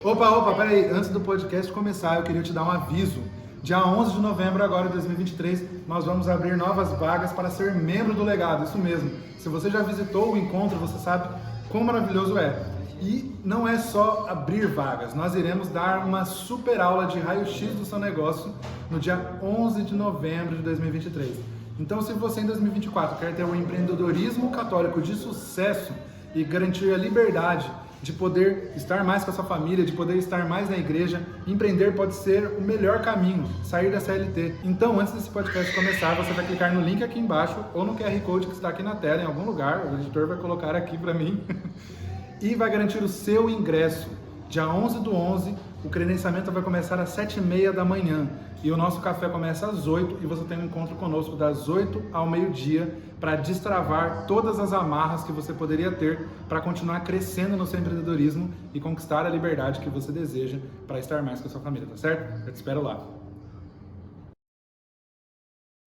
Opa, peraí. Antes do podcast começar, eu queria te dar um aviso. Dia 11 de novembro agora de 2023, nós vamos abrir novas vagas para ser membro do Legado. Isso mesmo. Se você já visitou o encontro, você sabe quão maravilhoso é. E não é só abrir vagas. Nós iremos dar uma super aula de raio-x do seu negócio no dia 11 de novembro de 2023. Então, se você em 2024 quer ter um empreendedorismo católico de sucesso e garantir a liberdade de poder estar mais com a sua família, de poder estar mais na igreja, empreender pode ser o melhor caminho, sair da CLT. Então, antes desse podcast começar, você vai clicar no link aqui embaixo ou no QR Code que está aqui na tela, em algum lugar, o editor vai colocar aqui para mim, e vai garantir o seu ingresso. Dia 11 do 11, o credenciamento vai começar às 7h30 da manhã e o nosso café começa às 8 e você tem um encontro conosco das 8 ao meio-dia para destravar todas as amarras que você poderia ter para continuar crescendo no seu empreendedorismo e conquistar a liberdade que você deseja para estar mais com a sua família, tá certo? Eu te espero lá.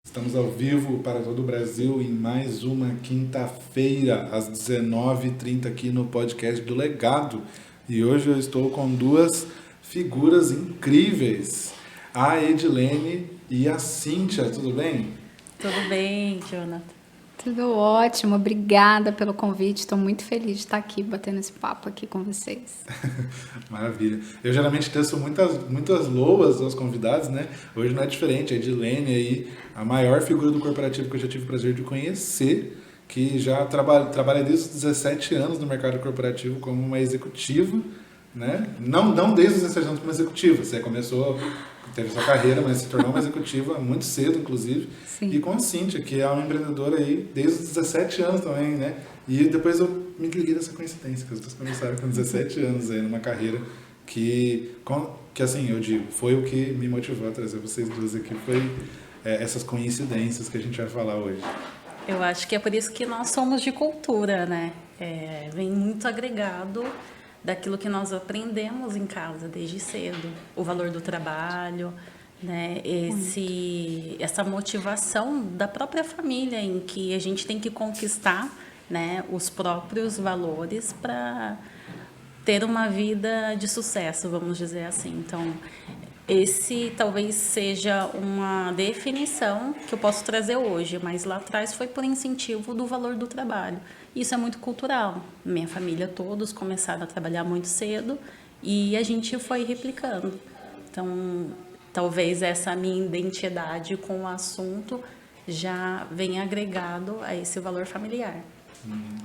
Estamos ao vivo para todo o Brasil em mais uma quinta-feira, às 19h30 aqui no podcast do Legado. E hoje eu estou com duas figuras incríveis, a Edilene e a Cíntia, tudo bem? Tudo bem, Jonathan? Tudo ótimo, obrigada pelo convite, estou muito feliz de estar aqui batendo esse papo aqui com vocês. Maravilha. Eu geralmente teço muitas loas aos convidados, né? Hoje não é diferente, a Edilene aí, a maior figura do corporativo que eu já tive o prazer de conhecer, que já trabalha desde os 17 anos no mercado corporativo como uma executiva, né? Não desde os 17 anos como executiva, você começou, teve sua carreira, mas se tornou uma executiva muito cedo, inclusive. Sim. E com a Cíntia, que é uma empreendedora aí desde os 17 anos também, né? E depois eu me liguei dessa coincidência, que as duas começaram com 17 anos aí numa carreira que assim, eu digo, foi o que me motivou a trazer vocês duas aqui, foi essas coincidências que a gente vai falar hoje. Eu acho que é por isso que nós somos de cultura, né? Vem muito agregado daquilo que nós aprendemos em casa desde cedo. O valor do trabalho, né? Essa motivação da própria família em que a gente tem que conquistar, né, os próprios valores para ter uma vida de sucesso, vamos dizer assim. Então, esse talvez seja uma definição que eu posso trazer hoje, mas lá atrás foi por incentivo do valor do trabalho. Isso é muito cultural. Minha família, todos começaram a trabalhar muito cedo e a gente foi replicando. Então, talvez essa minha identidade com o assunto já venha agregado a esse valor familiar.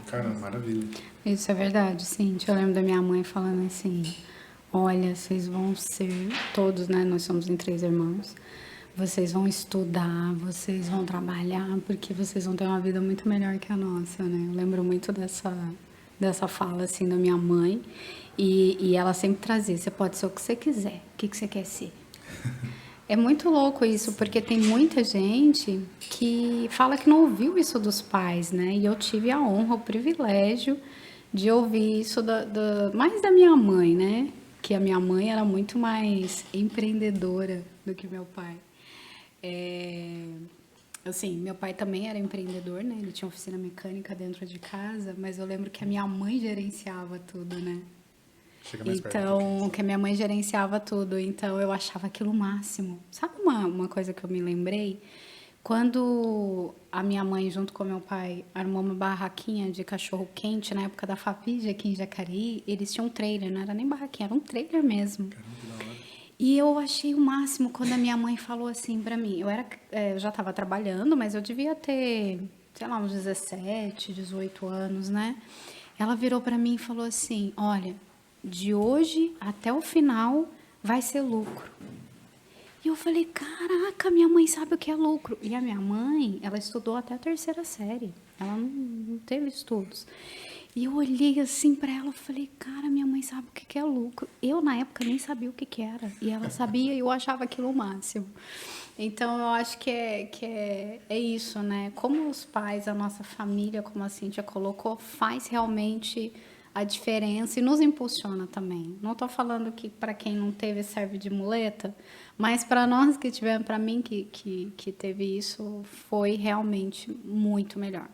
Caramba, maravilha. Isso é verdade, Cíntia. Eu lembro da minha mãe falando assim, olha, vocês vão ser, todos, né, nós somos em 3 irmãos, vocês vão estudar, vocês vão trabalhar, porque vocês vão ter uma vida muito melhor que a nossa, né? Eu lembro muito dessa fala, assim, da minha mãe, e ela sempre trazia, você pode ser o que você quiser, o que você quer ser? É muito louco isso, porque tem muita gente que fala que não ouviu isso dos pais, né? E eu tive a honra, o privilégio de ouvir isso mais da minha mãe, né? Que a minha mãe era muito mais empreendedora do que meu pai. Assim, meu pai também era empreendedor, né? Ele tinha oficina mecânica dentro de casa, mas eu lembro que a minha mãe gerenciava tudo, né? Então, que a minha mãe gerenciava tudo, então eu achava aquilo o máximo. Sabe uma coisa que eu me lembrei? Quando a minha mãe, junto com meu pai, armou uma barraquinha de cachorro-quente na época da Fapige aqui em Jacareí, eles tinham um trailer, não era nem barraquinha, era um trailer mesmo. E eu achei o máximo quando a minha mãe falou assim pra mim. Eu já estava trabalhando, mas eu devia ter, sei lá, uns 17, 18 anos, né? Ela virou pra mim e falou assim, olha, de hoje até o final vai ser lucro. E eu falei, caraca, minha mãe sabe o que é lucro. E a minha mãe, ela estudou até a 3ª série. Ela não teve estudos. E eu olhei assim para ela e falei, cara, minha mãe sabe o que é lucro. Eu, na época, nem sabia o que era. E ela sabia e eu achava aquilo o máximo. Então, eu acho que é isso, né? Como os pais, a nossa família, como a Cíntia colocou, faz realmente a diferença e nos impulsiona também. Não estou falando que para quem não teve serve de muleta, mas para nós que tivemos, para mim que teve isso, foi realmente muito melhor.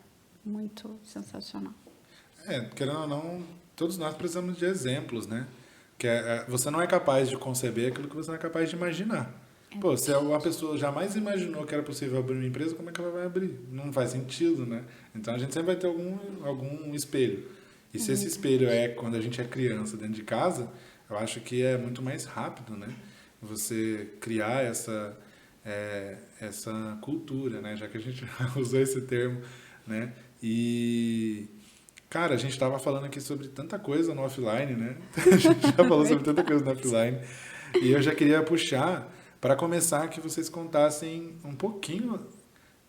Muito sensacional. Querendo ou não, todos nós precisamos de exemplos, né? Que você não é capaz de conceber aquilo que você não é capaz de imaginar. Pô, se uma pessoa jamais imaginou que era possível abrir uma empresa, como é que ela vai abrir? Não faz sentido, né? Então a gente sempre vai ter algum espelho. E se esse espelho é quando a gente é criança dentro de casa, eu acho que é muito mais rápido, né? Você criar essa cultura, né? Já que a gente usou esse termo, né? E, cara, a gente estava falando aqui sobre tanta coisa no offline, né? A gente já falou sobre tanta coisa no offline. E eu já queria puxar para começar que vocês contassem um pouquinho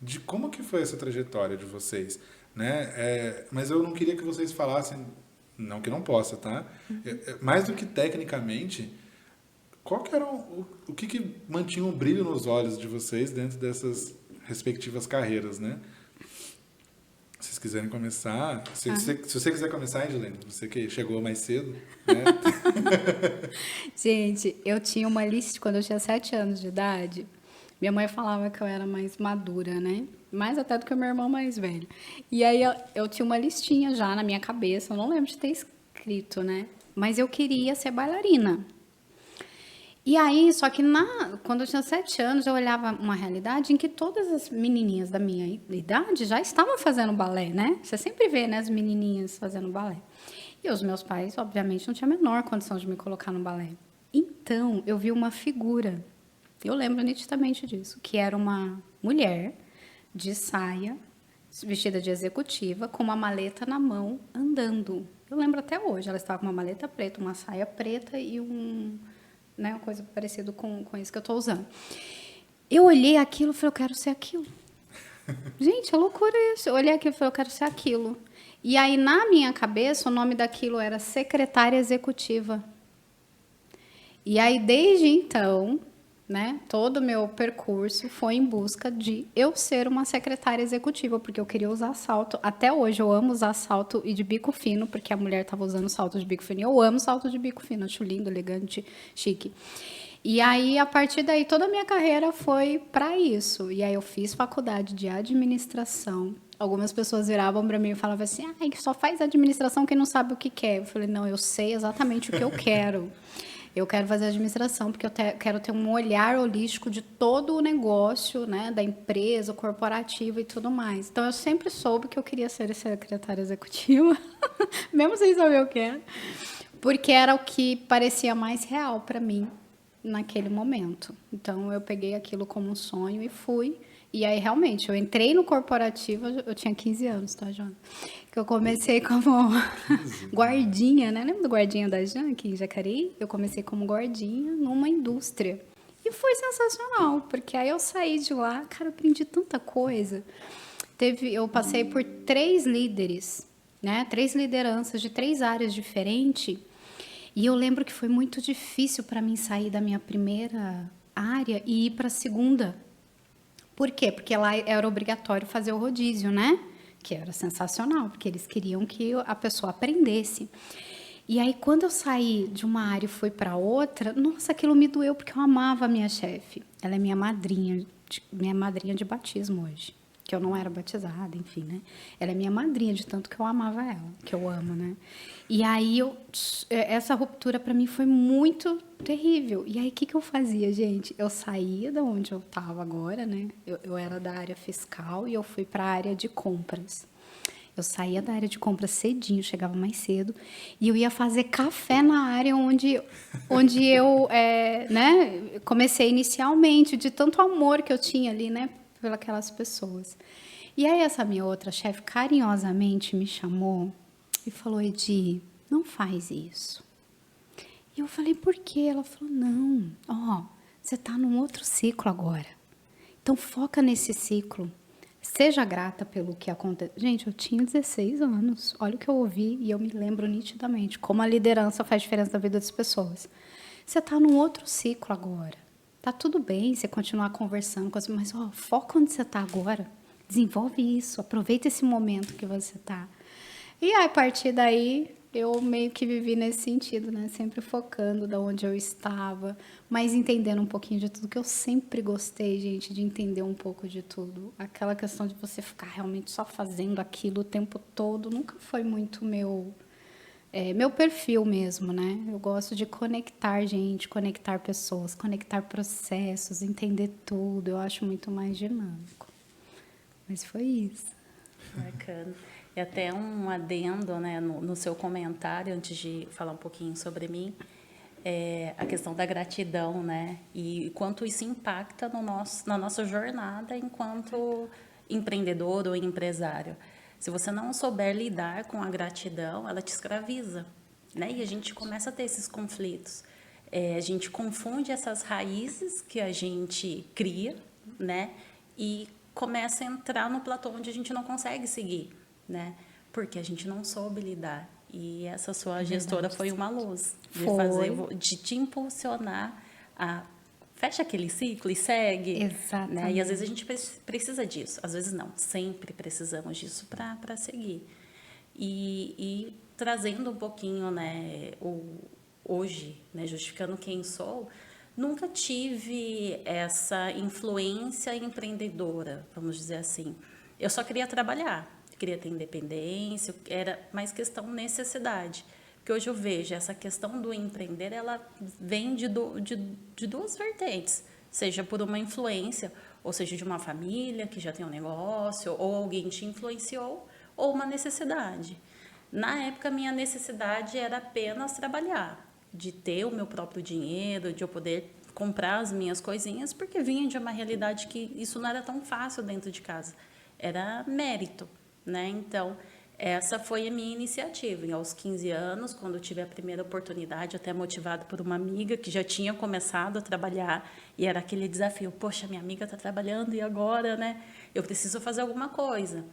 de como que foi essa trajetória de vocês, né? Mas eu não queria que vocês falassem, não que não possa, tá? Mais do que tecnicamente, qual que era o que mantinha um brilho nos olhos de vocês dentro dessas respectivas carreiras, né? Se vocês quiserem começar, se você quiser começar, Edilene, você que chegou mais cedo, né? Gente, eu tinha uma lista quando eu tinha 7 anos de idade. Minha mãe falava que eu era mais madura, né? Mais até do que o meu irmão mais velho. E aí eu tinha uma listinha já na minha cabeça, eu não lembro de ter escrito, né? Mas eu queria ser bailarina. E aí, só que quando eu tinha 7 anos, eu olhava uma realidade em que todas as menininhas da minha idade já estavam fazendo balé, né? Você sempre vê, né, as menininhas fazendo balé. E os meus pais, obviamente, não tinham a menor condição de me colocar no balé. Então, eu vi uma figura, eu lembro nitidamente disso, que era uma mulher de saia, vestida de executiva, com uma maleta na mão, andando. Eu lembro até hoje, ela estava com uma maleta preta, uma saia preta e né, uma coisa parecida com isso que eu estou usando. Eu olhei aquilo e falei, eu quero ser aquilo. Gente, é loucura isso. Eu olhei aquilo e falei, eu quero ser aquilo. E aí, na minha cabeça, o nome daquilo era secretária executiva. E aí, desde então, né, todo o meu percurso foi em busca de eu ser uma secretária executiva, porque eu queria usar salto. Até hoje, eu amo usar salto e de bico fino, porque a mulher estava usando salto de bico fino. E eu amo salto de bico fino, acho lindo, elegante, chique. E aí, a partir daí, toda a minha carreira foi para isso. E aí, eu fiz faculdade de administração. Algumas pessoas viravam para mim e falavam assim, só faz administração quem não sabe o que quer. Eu falei, não, eu sei exatamente o que eu quero. Eu quero fazer administração porque eu quero ter um olhar holístico de todo o negócio, né, da empresa, corporativa e tudo mais. Então, eu sempre soube que eu queria ser secretária executiva, mesmo sem saber o que era, porque era o que parecia mais real para mim naquele momento. Então, eu peguei aquilo como um sonho e fui. E aí, realmente, eu entrei no corporativo, eu tinha 15 anos, tá, Joana? Que eu comecei como guardinha, né? Lembra do guardinha da Janque, em Jacareí? Eu comecei como guardinha numa indústria. E foi sensacional, porque aí eu saí de lá, cara, eu aprendi tanta coisa. Eu passei por 3 líderes, né? 3 lideranças de 3 áreas diferentes. E eu lembro que foi muito difícil para mim sair da minha primeira área e ir para a segunda. Por quê? Porque lá era obrigatório fazer o rodízio, né? Que era sensacional, porque eles queriam que a pessoa aprendesse. E aí, quando eu saí de uma área e fui para outra, nossa, aquilo me doeu, porque eu amava a minha chefe. Ela é minha madrinha de batismo hoje. Que eu não era batizada, enfim, né? Ela é minha madrinha de tanto que eu amava ela, que eu amo, né? E aí, essa ruptura para mim foi muito terrível. E aí, o que eu fazia, gente? Eu saía de onde eu estava agora, né? Eu era da área fiscal e eu fui para a área de compras. Eu saía da área de compras cedinho, chegava mais cedo, e eu ia fazer café na área onde eu né, comecei inicialmente, de tanto amor que eu tinha ali, né, pelas pessoas. E aí essa minha outra chefe carinhosamente me chamou e falou, Edi, não faz isso. E eu falei, por quê? Ela falou, não, você está num outro ciclo agora. Então foca nesse ciclo. Seja grata pelo que aconteceu. Gente, eu tinha 16 anos. Olha o que eu ouvi e eu me lembro nitidamente como a liderança faz diferença na vida das pessoas. Você está num outro ciclo agora. Tá tudo bem você continuar conversando com as pessoas, mas foca onde você está agora. Desenvolve isso. Aproveita esse momento que você está. E aí, a partir daí, eu meio que vivi nesse sentido, né? Sempre focando de onde eu estava, mas entendendo um pouquinho de tudo, que eu sempre gostei, gente, de entender um pouco de tudo. Aquela questão de você ficar realmente só fazendo aquilo o tempo todo, nunca foi muito meu perfil mesmo, né? Eu gosto de conectar gente, conectar pessoas, conectar processos, entender tudo. Eu acho muito mais dinâmico. Mas foi isso. Bacana. E até um adendo, né, no seu comentário, antes de falar um pouquinho sobre mim, a questão da gratidão, né? E quanto isso impacta na nossa jornada enquanto empreendedor ou empresário. Se você não souber lidar com a gratidão, ela te escraviza, né? E a gente começa a ter esses conflitos. A gente confunde essas raízes que a gente cria, né? E começa a entrar no platô onde a gente não consegue seguir, né? Porque a gente não soube lidar. E essa sua gestora foi uma luz de te impulsionar a fecha aquele ciclo e segue. Exatamente. Né? E às vezes a gente precisa disso, às vezes não, sempre precisamos disso para seguir. E trazendo um pouquinho, né, hoje, né, justificando quem sou, nunca tive essa influência empreendedora, vamos dizer assim. Eu só queria trabalhar, queria ter independência, era mais questão necessidade. Porque hoje eu vejo essa questão do empreender, ela vem de duas vertentes, seja por uma influência, ou seja, de uma família que já tem um negócio, ou alguém te influenciou, ou uma necessidade. Na época, minha necessidade era apenas trabalhar, de ter o meu próprio dinheiro, de eu poder comprar as minhas coisinhas, porque vinha de uma realidade que isso não era tão fácil dentro de casa, era mérito, né? Então, essa foi a minha iniciativa. E aos 15 anos, quando eu tive a primeira oportunidade, até motivada por uma amiga que já tinha começado a trabalhar, e era aquele desafio, poxa, minha amiga está trabalhando e agora, né? Eu preciso fazer alguma coisa.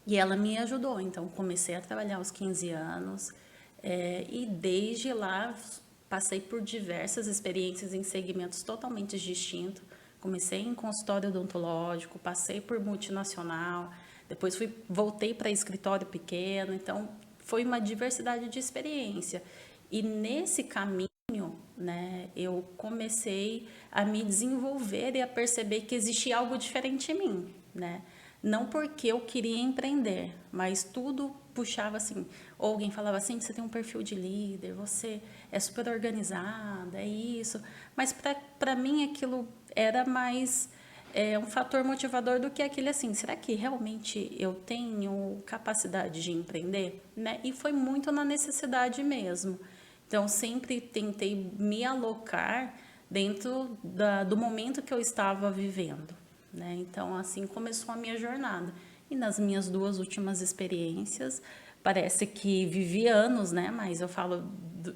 E ela me ajudou, então comecei a trabalhar aos 15 anos, e desde lá passei por diversas experiências em segmentos totalmente distintos. Comecei em consultório odontológico, passei por multinacional, depois voltei para escritório pequeno, então foi uma diversidade de experiência. E nesse caminho, né, eu comecei a me desenvolver e a perceber que existia algo diferente em mim, né? Não porque eu queria empreender, mas tudo puxava assim, ou alguém falava assim, você tem um perfil de líder, você é super organizada, é isso. Mas para mim aquilo era mais um fator motivador do que aquele assim, será que realmente eu tenho capacidade de empreender? Né? E foi muito na necessidade mesmo. Então, sempre tentei me alocar dentro do momento que eu estava vivendo. Né? Então, assim começou a minha jornada. E nas minhas duas últimas experiências, parece que vivi anos, né? Mas eu falo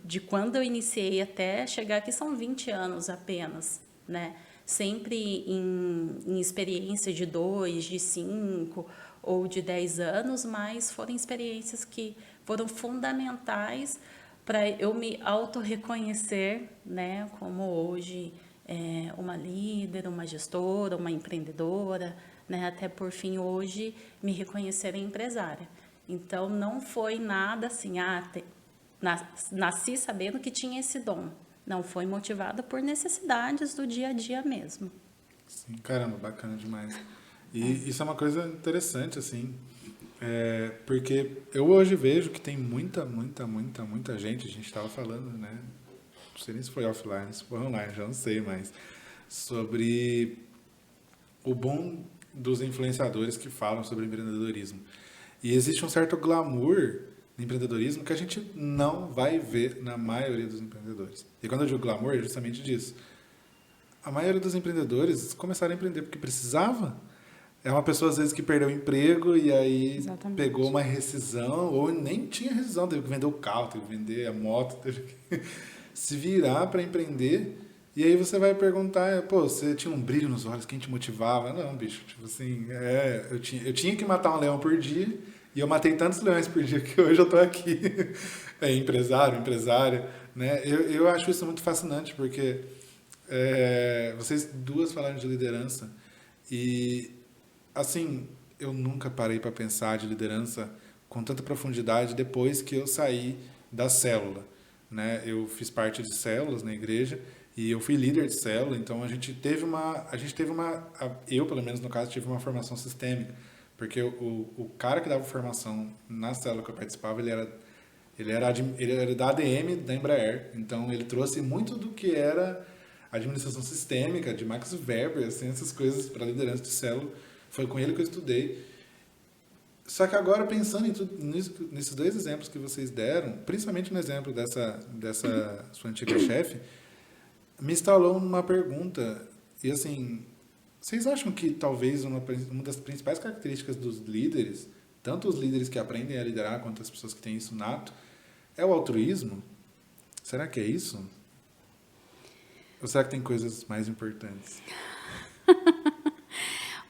de quando eu iniciei até chegar aqui são 20 anos apenas, né? Sempre em experiência de 2, de 5 ou de 10 anos, mas foram experiências que foram fundamentais para eu me auto-reconhecer, né? Como hoje uma líder, uma gestora, uma empreendedora, né? Até por fim hoje me reconhecer empresária. Então não foi nada assim, nasci sabendo que tinha esse dom. Não, foi motivada por necessidades do dia a dia mesmo. Sim, caramba, bacana demais. E isso é uma coisa interessante, assim, porque eu hoje vejo que tem muita gente, a gente estava falando, né? Não sei nem se foi offline, se foi online, já não sei, mas sobre o bom dos influenciadores que falam sobre empreendedorismo. E existe um certo glamour no empreendedorismo que a gente não vai ver na maioria dos empreendedores. E quando eu digo glamour, é justamente disso. A maioria dos empreendedores começaram a empreender porque precisava. É uma pessoa, às vezes, que perdeu o emprego e aí Exatamente. Pegou uma rescisão, ou nem tinha rescisão, teve que vender o carro, teve que vender a moto, teve que se virar para empreender. E aí você vai perguntar, pô, você tinha um brilho nos olhos, quem te motivava? Não, bicho, tipo assim, eu tinha que matar um leão por dia, e eu matei tantos leões por dia que hoje eu tô aqui. Empresário, empresária, né? Eu acho isso muito fascinante, porque vocês duas falaram de liderança, e, assim, eu nunca parei para pensar de liderança com tanta profundidade depois que eu saí da célula, né? Eu fiz parte de células na igreja, e eu fui líder de célula, então eu, pelo menos no caso, tive uma formação sistêmica, porque o cara que dava formação na célula que eu participava, ele Ele era da ADM, da Embraer. Então, ele trouxe muito do que era administração sistêmica, de Max Weber, assim, essas coisas para liderança de célula. Foi com ele que eu estudei. Só que agora, pensando nesses dois exemplos que vocês deram, principalmente no exemplo dessa sua antiga chefe, me instalou uma pergunta. E assim, vocês acham que talvez uma das principais características dos líderes, tanto os líderes que aprendem a liderar quanto as pessoas que têm isso nato, é o altruísmo? Será que é isso? Ou será que tem coisas mais importantes?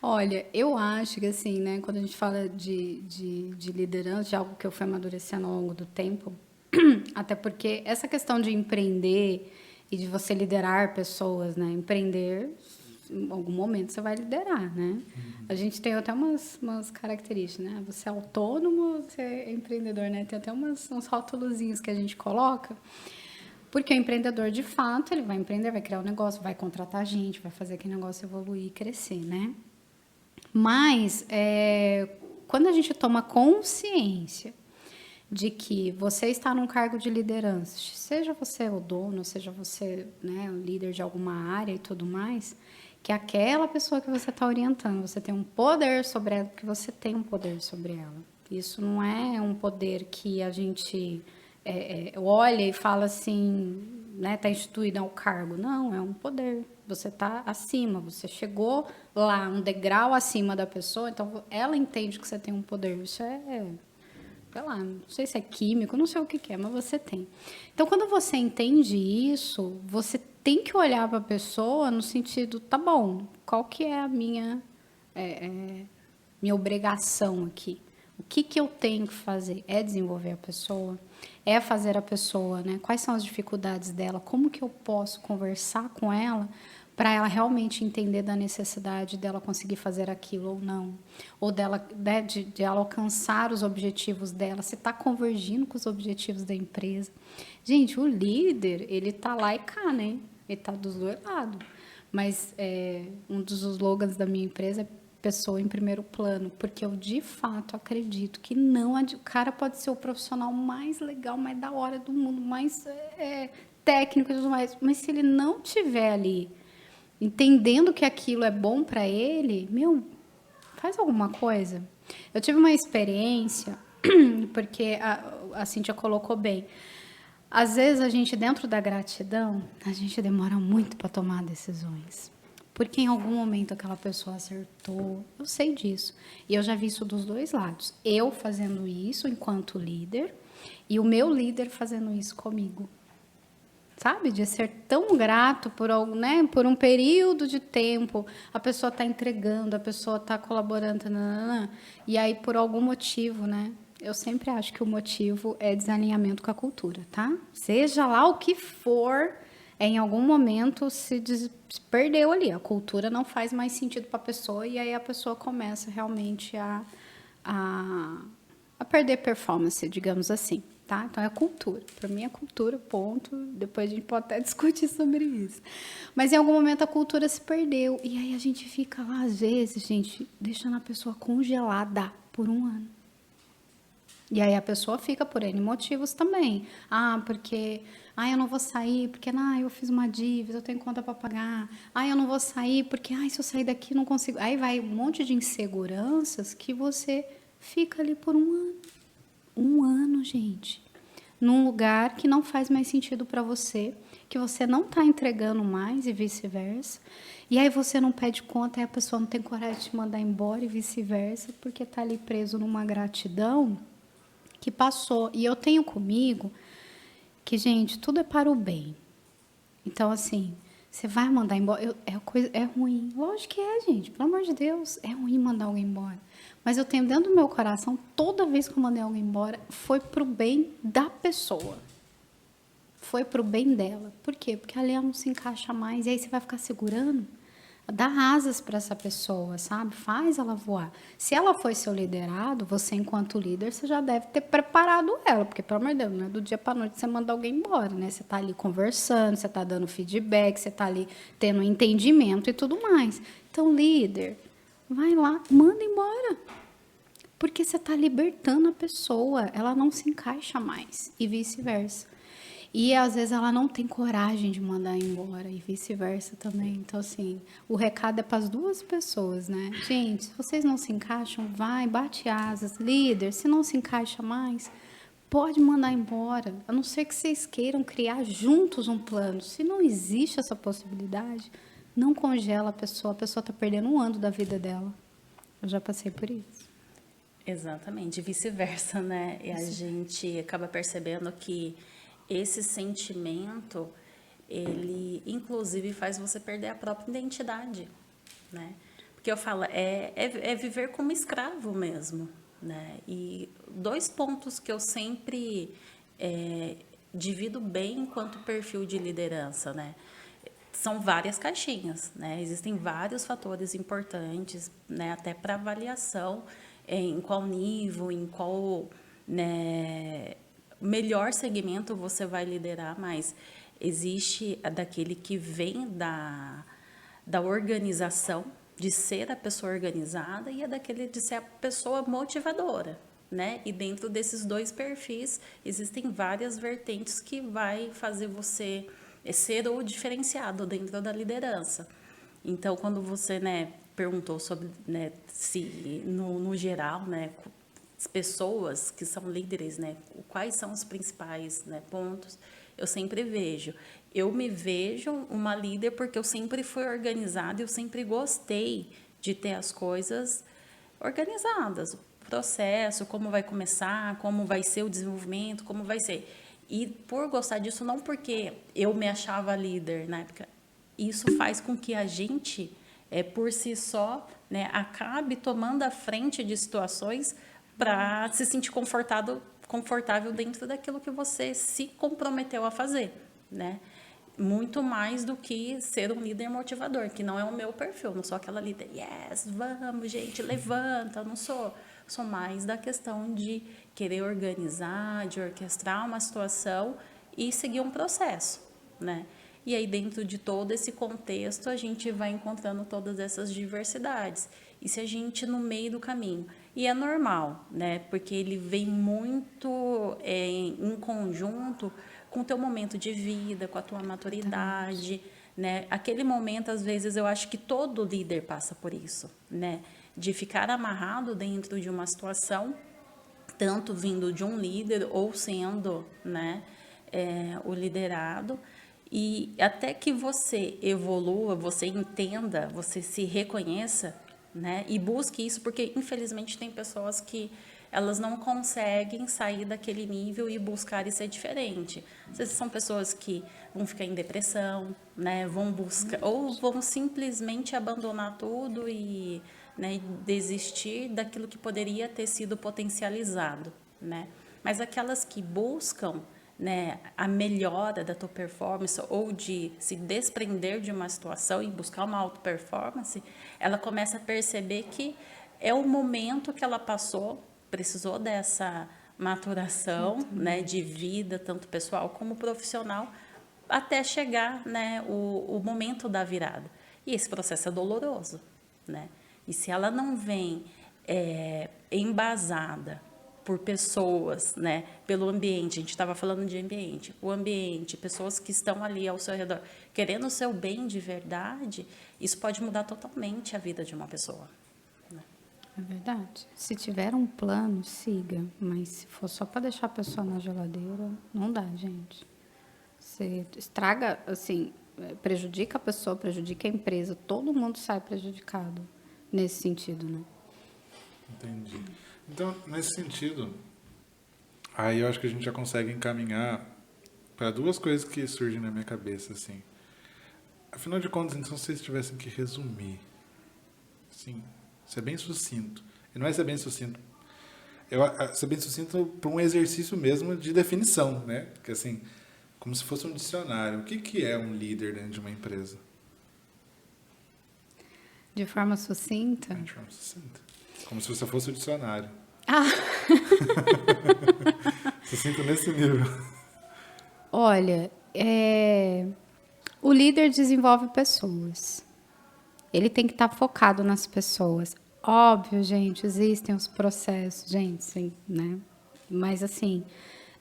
Olha, eu acho que assim, né, quando a gente fala de liderança, de algo que eu fui amadurecendo ao longo do tempo, até porque essa questão de empreender e de você liderar pessoas, né, empreender, em algum momento você vai liderar, né? A gente tem até umas características, né? Você é autônomo, você é empreendedor, né? Tem até uns rótulozinhos que a gente coloca. Porque o empreendedor, de fato, ele vai empreender, vai criar um negócio, vai contratar gente, vai fazer aquele negócio evoluir e crescer, né? Mas, quando a gente toma consciência de que você está num cargo de liderança, seja você o dono, seja você, né, o líder de alguma área e tudo mais, que aquela pessoa que você está orientando, você tem um poder sobre ela, que você tem um poder sobre ela. Isso não é um poder que a gente olha e fala assim, né, está instituído ao cargo. Não, é um poder. Você está acima, você chegou lá, um degrau acima da pessoa, então ela entende que você tem um poder. Isso sei lá, não sei se é químico, não sei o que é, mas você tem. Então, quando você entende isso, você tem que olhar para a pessoa no sentido, tá bom, qual que é a minha obrigação aqui? O que eu tenho que fazer? É desenvolver a pessoa? É fazer a pessoa, né? Quais são as dificuldades dela? Como que eu posso conversar com ela para ela realmente entender da necessidade dela conseguir fazer aquilo ou não? Ou dela, né, de ela alcançar os objetivos dela, se está convergindo com os objetivos da empresa. Gente, o líder, ele está lá e cá, né? Ele está dos dois lados. Mas um dos slogans da minha empresa é pessoa em primeiro plano, porque eu de fato acredito que o cara pode ser o profissional mais legal, mais da hora do mundo, mais técnico e tudo mais, mas se ele não tiver ali entendendo que aquilo é bom para ele, faz alguma coisa. Eu tive uma experiência, porque a Cíntia colocou bem, às vezes a gente, dentro da gratidão, a gente demora muito para tomar decisões. Porque em algum momento aquela pessoa acertou, eu sei disso. E eu já vi isso dos dois lados. Eu fazendo isso enquanto líder e o meu líder fazendo isso comigo. Sabe? De ser tão grato por algo, né? Por um período de tempo, a pessoa está entregando, a pessoa está colaborando, e aí por algum motivo, né? Eu sempre acho que o motivo é desalinhamento com a cultura, tá? Seja lá o que for, em algum momento se perdeu ali. A cultura não faz mais sentido para a pessoa e aí a pessoa começa realmente a perder performance, digamos assim, tá? Então é a cultura. Para mim é cultura, ponto. Depois a gente pode até discutir sobre isso. Mas em algum momento a cultura se perdeu e aí a gente fica lá, às vezes, gente, deixando a pessoa congelada por um ano. E aí a pessoa fica por N motivos também. Porque eu não vou sair, porque eu fiz uma dívida, eu tenho conta para pagar. Eu não vou sair, porque se eu sair daqui não consigo. Aí vai um monte de inseguranças que você fica ali por um ano. Um ano, gente. Num lugar que não faz mais sentido para você, que você não está entregando mais e vice-versa. E aí você não pede conta e a pessoa não tem coragem de te mandar embora e vice-versa, porque está ali preso numa gratidão que passou. E eu tenho comigo que, gente, tudo é para o bem. Então, assim, você vai mandar embora, é ruim. Lógico que é, gente, pelo amor de Deus, é ruim mandar alguém embora. Mas eu tenho dentro do meu coração, toda vez que eu mandei alguém embora, foi para o bem da pessoa. Foi para o bem dela. Por quê? Porque ali ela não se encaixa mais, e aí você vai ficar segurando. Dá asas para essa pessoa, sabe? Faz ela voar. Se ela foi seu liderado, você, enquanto líder, você já deve ter preparado ela, porque, pelo amor de Deus, não é do dia para a noite você manda alguém embora, né? Você está ali conversando, você está dando feedback, você está ali tendo entendimento e tudo mais. Então, líder, vai lá, manda embora. Porque você está libertando a pessoa, ela não se encaixa mais, e vice-versa. E às vezes ela não tem coragem de mandar embora, e vice-versa também. Então, assim, o recado é para as duas pessoas, né? Gente, se vocês não se encaixam, vai, bate asas. Líder, se não se encaixa mais, pode mandar embora. A não ser que vocês queiram criar juntos um plano. Se não existe essa possibilidade, não congela a pessoa está perdendo um ano da vida dela. Eu já passei por isso. Exatamente, e vice-versa, né? E a gente acaba percebendo que esse sentimento, ele inclusive faz você perder a própria identidade, né? Porque eu falo, é viver como escravo mesmo, né? E 2 pontos que eu sempre divido bem enquanto perfil de liderança, né? São várias caixinhas, né? Existem vários fatores importantes, né? Até para avaliação, em qual nível, em qual, né, melhor segmento você vai liderar, mas existe daquele que vem da organização, de ser a pessoa organizada, e é daquele de ser a pessoa motivadora, né? E dentro desses 2 perfis, existem várias vertentes que vai fazer você ser o diferenciado dentro da liderança. Então, quando você, né, perguntou sobre, né, se no geral, né, as pessoas que são líderes, né, quais são os principais, né, pontos, eu sempre vejo. Eu me vejo uma líder porque eu sempre fui organizada, eu sempre gostei de ter as coisas organizadas, o processo, como vai começar, como vai ser o desenvolvimento, como vai ser. E por gostar disso, não porque eu me achava líder na época, isso faz com que a gente, por si só, né, acabe tomando a frente de situações para se sentir confortável dentro daquilo que você se comprometeu a fazer, né? Muito mais do que ser um líder motivador, que não é o meu perfil, não sou aquela líder, yes, vamos, gente, levanta, não sou. Sou mais da questão de querer organizar, de orquestrar uma situação e seguir um processo, né? E aí, dentro de todo esse contexto, a gente vai encontrando todas essas diversidades. E se a gente, no meio do caminho, e é normal, né? Porque ele vem muito em conjunto com o teu momento de vida, com a tua maturidade, né? Aquele momento, às vezes, eu acho que todo líder passa por isso, né? De ficar amarrado dentro de uma situação, tanto vindo de um líder ou sendo, né, o liderado, e até que você evolua, você entenda, você se reconheça, né, e busque isso, porque infelizmente tem pessoas que elas não conseguem sair daquele nível e buscar e ser diferente. Às vezes são pessoas que vão ficar em depressão, né, vão buscar, ou vão simplesmente abandonar tudo e, né, desistir daquilo que poderia ter sido potencializado, né? Mas aquelas que buscam, né, a melhora da tua performance ou de se desprender de uma situação e buscar uma auto performance, ela começa a perceber que é o momento que ela passou, precisou dessa maturação, né, de vida, tanto pessoal como profissional, até chegar, né, o momento da virada. E esse processo é doloroso, né? E se ela não vem embasada por pessoas, né, pelo ambiente, a gente estava falando de ambiente, o ambiente, pessoas que estão ali ao seu redor, querendo o seu bem de verdade, isso pode mudar totalmente a vida de uma pessoa. Né? É verdade. Se tiver um plano, siga, mas se for só para deixar a pessoa na geladeira, não dá, gente. Você estraga, assim, prejudica a pessoa, prejudica a empresa, todo mundo sai prejudicado nesse sentido, né? Entendi. Então, nesse sentido, aí eu acho que a gente já consegue encaminhar para 2 coisas que surgem na minha cabeça, assim. Afinal de contas, então, se vocês tivessem que resumir, assim, ser bem sucinto. E não é ser bem sucinto. Ser bem sucinto para um exercício mesmo de definição, né? Porque, assim, como se fosse um dicionário. O que é um líder dentro de uma empresa? De forma sucinta? De forma sucinta. Como se você fosse o dicionário. Ah! Sucinto nesse nível. Olha, o líder desenvolve pessoas. Ele tem que estar focado nas pessoas. Óbvio, gente, existem os processos, gente, sim, né? Mas assim,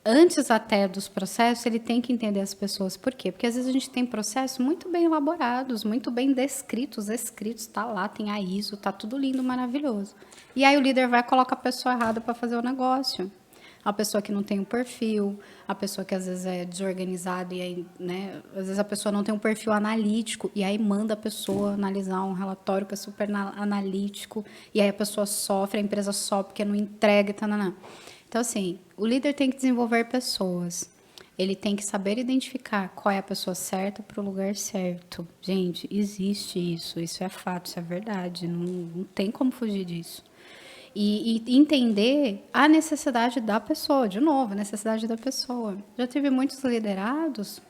antes até dos processos, ele tem que entender as pessoas. Por quê? Porque às vezes a gente tem processos muito bem elaborados, muito bem descritos, escritos, tá lá, tem a ISO, tá tudo lindo, maravilhoso. E aí o líder vai e coloca a pessoa errada para fazer o negócio. A pessoa que não tem um perfil, a pessoa que às vezes é desorganizada e aí, né, às vezes a pessoa não tem um perfil analítico e aí manda a pessoa analisar um relatório que é super analítico e aí a pessoa sofre, a empresa sofre porque não entrega e tal. Então, assim, o líder tem que desenvolver pessoas. Ele tem que saber identificar qual é a pessoa certa para o lugar certo. Gente, existe isso. Isso é fato, isso é verdade. Não tem como fugir disso. E entender a necessidade da pessoa. De novo, a necessidade da pessoa. Já tive muitos liderados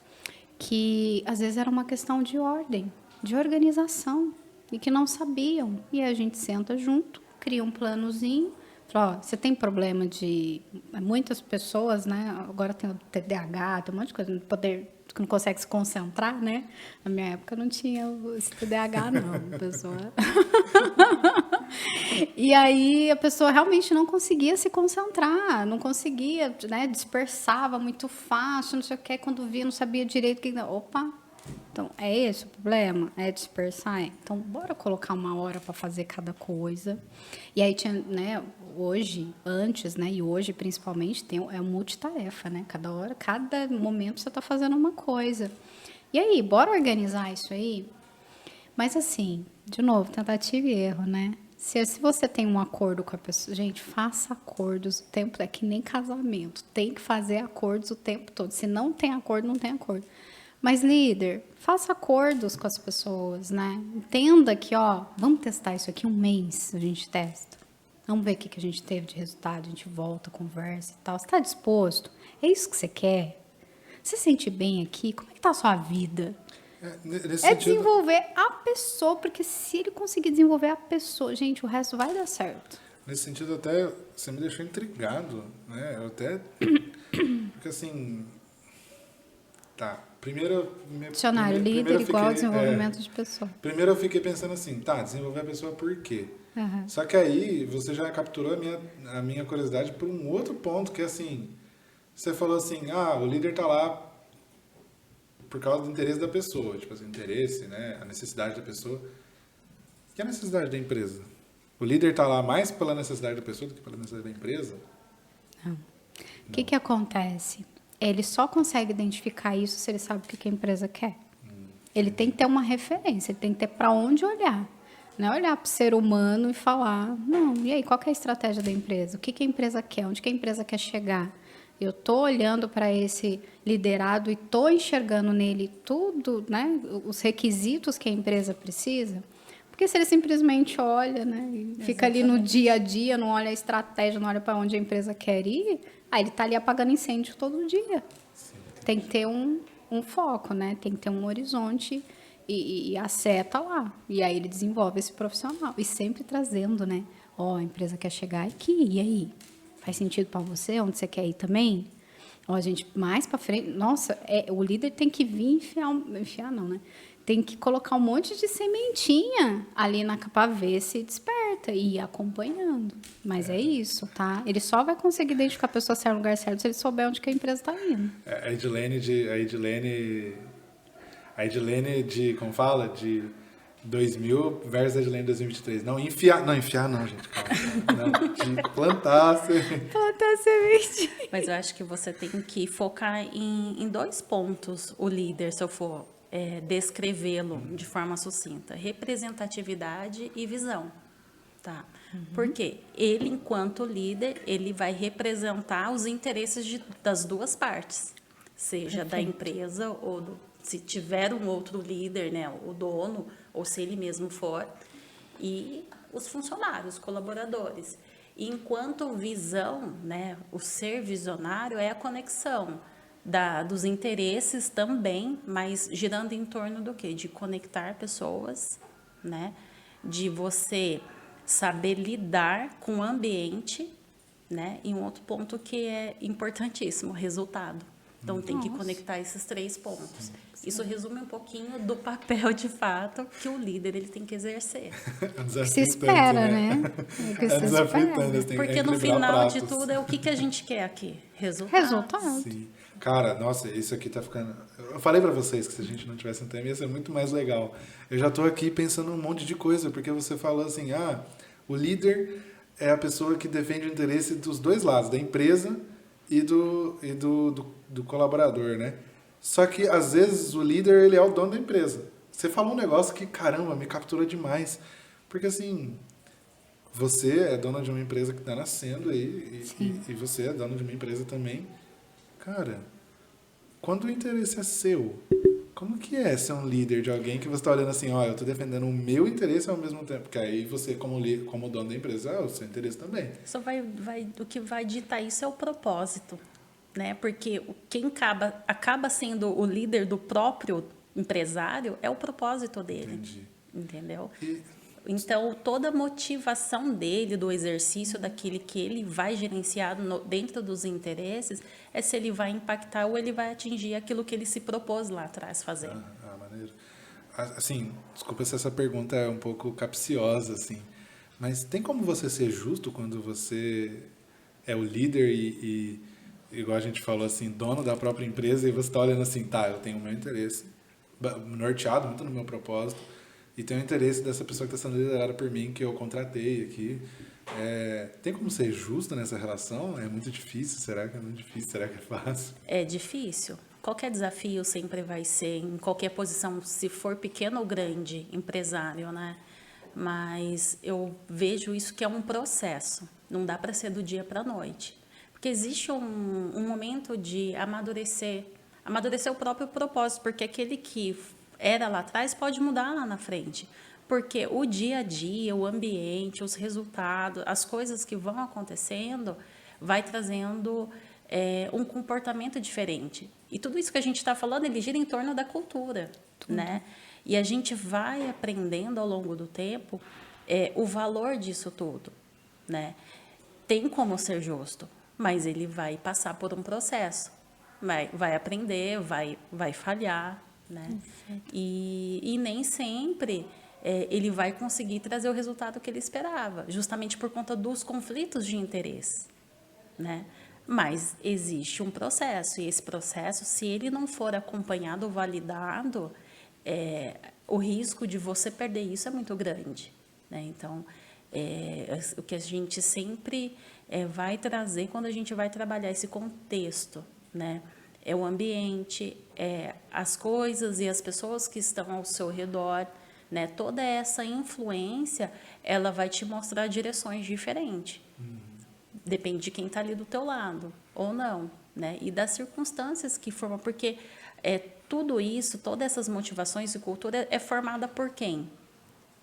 que, às vezes, era uma questão de ordem, de organização, e que não sabiam. E a gente senta junto, cria um planozinho. Ó, você tem problema de... Muitas pessoas, né? Agora tem o TDAH, tem um monte de coisa, poder que não consegue se concentrar, né? Na minha época não tinha esse TDAH, não, pessoa. E aí a pessoa realmente não conseguia se concentrar, não conseguia, né? Dispersava muito fácil, não sei o que, quando via, não sabia direito o que... Opa! Então, é esse o problema? É dispersar? Então, bora colocar uma hora para fazer cada coisa. E aí, tinha, né, hoje, antes, né, e hoje, principalmente, é multitarefa, né? Cada hora, cada momento você está fazendo uma coisa. E aí, bora organizar isso aí? Mas, assim, de novo, tentativa e erro, né? Se você tem um acordo com a pessoa... Gente, faça acordos o tempo... É que nem casamento. Tem que fazer acordos o tempo todo. Se não tem acordo, não tem acordo. Mas, líder, faça acordos com as pessoas, né? Entenda que, ó, vamos testar isso aqui um mês, a gente testa. Vamos ver o que a gente teve de resultado, a gente volta, conversa e tal. Você está disposto? É isso que você quer? Você se sente bem aqui? Como é que está a sua vida? Desenvolver a pessoa, porque se ele conseguir desenvolver a pessoa, gente, o resto vai dar certo. Nesse sentido, até, você me deixou intrigado, né? Eu até... Porque, assim... Tá, Dicionário, líder igual desenvolvimento de pessoa. Primeiro eu fiquei pensando assim, tá, desenvolver a pessoa por quê? Uhum. Só que aí você já capturou a minha curiosidade por um outro ponto, que é assim, você falou assim, o líder tá lá por causa do interesse da pessoa, tipo assim, interesse, né, a necessidade da pessoa. E a necessidade da empresa? O líder tá lá mais pela necessidade da pessoa do que pela necessidade da empresa? Não. O que acontece? Ele só consegue identificar isso se ele sabe o que a empresa quer. Ele tem que ter uma referência, ele tem que ter para onde olhar. Não é olhar para o ser humano e falar, não, e aí, qual que é a estratégia da empresa? O que a empresa quer? Onde que a empresa quer chegar? Eu estou olhando para esse liderado e estou enxergando nele tudo, né, os requisitos que a empresa precisa. Porque se ele simplesmente olha, né, e fica ali no dia a dia, não olha a estratégia, não olha para onde a empresa quer ir, aí ele está ali apagando incêndio todo dia. Sim. Tem que ter um foco, né? Tem que ter um horizonte e a seta lá. E aí ele desenvolve esse profissional. E sempre trazendo, né? A empresa quer chegar aqui, e aí? Faz sentido para você? Onde você quer ir também? A gente, mais para frente... Nossa, o líder tem que vir enfiar não, né? Tem que colocar um monte de sementinha ali para ver se desperta e ir acompanhando. Mas é isso, tá? Ele só vai conseguir identificar a pessoa certa no lugar certo se ele souber onde que a empresa está indo. A Edilene de, como fala? De 2000 versus a Edilene de 2023. Não, enfiar não, gente, calma. Não, de plantar semente. Mas eu acho que você tem que focar em 2 pontos, o líder, se eu for... descrevê-lo de forma sucinta, representatividade e visão, tá? Porque ele, enquanto líder, ele vai representar os interesses das duas partes, seja da empresa ou se tiver um outro líder, né, o dono, ou se ele mesmo for, e os funcionários, os colaboradores. E enquanto visão, né, o ser visionário é a conexão dos interesses também, mas girando em torno do quê? De conectar pessoas, né? De você saber lidar com o ambiente, né? E um outro ponto que é importantíssimo, resultado. Então, tem que conectar esses 3 pontos. Isso resume um pouquinho do papel, de fato, que o líder ele tem que exercer. Se espera, né? É desafio, porque no final de tudo, o que a gente quer aqui? Resultado. Sim. Cara, nossa, isso aqui tá ficando... Eu falei pra vocês que se a gente não tivesse um tema, ia ser muito mais legal. Eu já tô aqui pensando um monte de coisa, porque você falou assim, o líder é a pessoa que defende o interesse dos 2 lados, da empresa e do colaborador, né? Só que, às vezes, o líder, ele é o dono da empresa. Você falou um negócio que, caramba, me captura demais. Porque, assim, você é dona de uma empresa que está nascendo aí, e você é dona de uma empresa também. Cara, quando o interesse é seu, como que é ser um líder de alguém que você está olhando assim, eu estou defendendo o meu interesse ao mesmo tempo? Porque aí você, como dono da empresa, o seu interesse também. Só o que vai ditar isso é o propósito, né? Porque quem acaba sendo o líder do próprio empresário é o propósito dele. Entendi. Entendeu? Então, toda a motivação dele, do exercício daquele que ele vai gerenciar dentro dos interesses, é se ele vai impactar ou ele vai atingir aquilo que ele se propôs lá atrás fazer. Maneiro. Assim, desculpa se essa pergunta é um pouco capciosa, assim, mas tem como você ser justo quando você é o líder e igual a gente falou assim, dono da própria empresa, e você está olhando assim, eu tenho o meu interesse norteado muito no meu propósito, e tem o interesse dessa pessoa que está sendo liderada por mim, que eu contratei aqui. Tem como ser justo nessa relação? É muito difícil? Será que é muito difícil? Será que é fácil? É difícil. Qualquer desafio sempre vai ser, em qualquer posição, se for pequeno ou grande, empresário, né? Mas eu vejo isso que é um processo. Não dá para ser do dia para a noite. Porque existe um momento de amadurecer o próprio propósito, porque aquele que era lá atrás pode mudar lá na frente. Porque o dia a dia, o ambiente, os resultados, as coisas que vão acontecendo, vai trazendo um comportamento diferente. E tudo isso que a gente está falando, ele gira em torno da cultura, né? E a gente vai aprendendo ao longo do tempo o valor disso tudo, né? Tem como ser justo, mas ele vai passar por um processo. Vai aprender, vai falhar, né? E nem sempre ele vai conseguir trazer o resultado que ele esperava, justamente por conta dos conflitos de interesse, né? Mas existe um processo, e esse processo, se ele não for acompanhado ou validado, o risco de você perder isso é muito grande, né? Então, o que a gente sempre vai trazer quando a gente vai trabalhar esse contexto, né? É o ambiente, as coisas e as pessoas que estão ao seu redor, né? Toda essa influência, ela vai te mostrar direções diferentes. Depende de quem está ali do teu lado, ou não, né? E das circunstâncias que formam, porque tudo isso, todas essas motivações e cultura é formada por quem?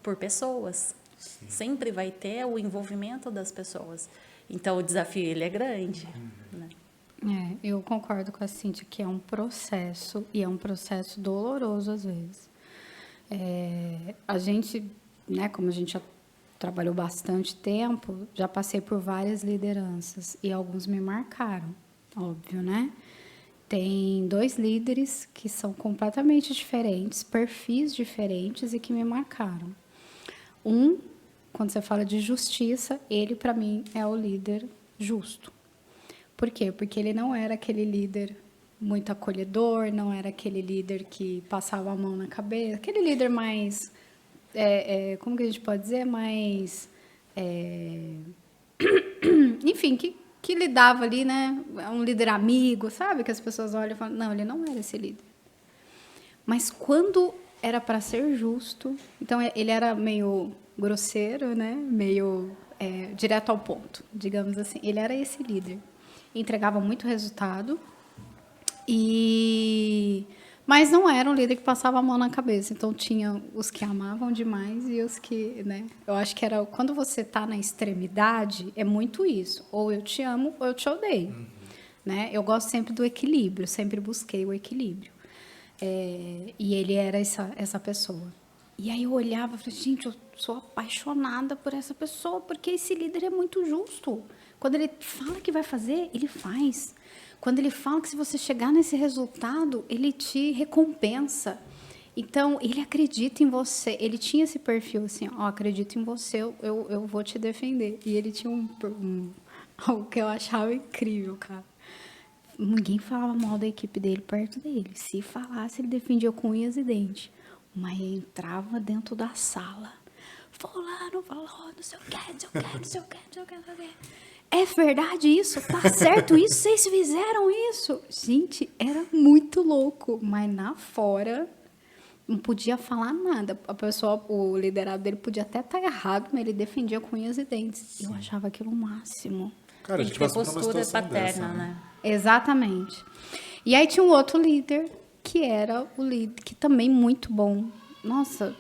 Por pessoas. Sim. Sempre vai ter o envolvimento das pessoas. Então, o desafio, ele é grande, né? Eu concordo com a Cíntia que é um processo, e é um processo doloroso às vezes. A gente, né, como a gente já trabalhou bastante tempo, já passei por várias lideranças e alguns me marcaram, óbvio, né? Tem 2 líderes que são completamente diferentes, perfis diferentes e que me marcaram. Quando você fala de justiça, ele para mim é o líder justo. Por quê? Porque ele não era aquele líder muito acolhedor, não era aquele líder que passava a mão na cabeça, aquele líder mais, como que a gente pode dizer, mais, enfim, que lidava ali, né, um líder amigo, sabe, que as pessoas olham e falam, não, ele não era esse líder. Mas quando era para ser justo, então ele era meio grosseiro, né, meio direto ao ponto, digamos assim, ele era esse líder. Entregava muito resultado, mas não era um líder que passava a mão na cabeça. Então, tinha os que amavam demais e os que, né? Eu acho que era quando você está na extremidade, é muito isso. Ou eu te amo ou eu te odeio. Né? Eu gosto sempre do equilíbrio, sempre busquei o equilíbrio. E ele era essa pessoa. E aí eu olhava e falei, gente, eu sou apaixonada por essa pessoa, porque esse líder é muito justo. Quando ele fala que vai fazer, ele faz. Quando ele fala que se você chegar nesse resultado, ele te recompensa. Então, ele acredita em você. Ele tinha esse perfil assim, ó, acredito em você, eu vou te defender. E ele tinha algo que eu achava incrível, cara. Ninguém falava mal da equipe dele perto dele. Se falasse, ele defendia com unhas e dentes. Mas entrava dentro da sala. Fulano falou, não sei o que, não sei o que, não sei o que, não sei o que, não sei o que. É verdade isso? Tá certo isso? Vocês fizeram isso? Gente, era muito louco. Mas na fora, não podia falar nada. A pessoa, o liderado dele podia até estar errado, mas ele defendia com unhas e dentes. Sim. Eu achava aquilo o máximo. Cara, a gente passou por uma situação paterna, dessa, né? Exatamente. E aí tinha um outro líder, que era o líder, que também muito bom. Nossa,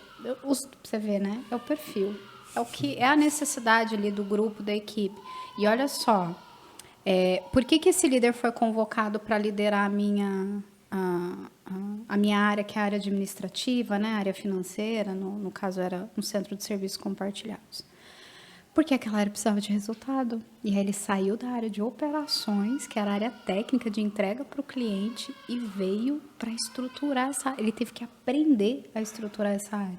você vê, né? É o perfil. É o que é a necessidade ali do grupo, da equipe. E olha só, por que esse líder foi convocado para liderar a minha área, que é a área administrativa, né? A área financeira, no caso era um centro de serviços compartilhados. Porque aquela área precisava de resultado. E aí ele saiu da área de operações, que era a área técnica de entrega para o cliente, e veio para estruturar essa área. Ele teve que aprender a estruturar essa área.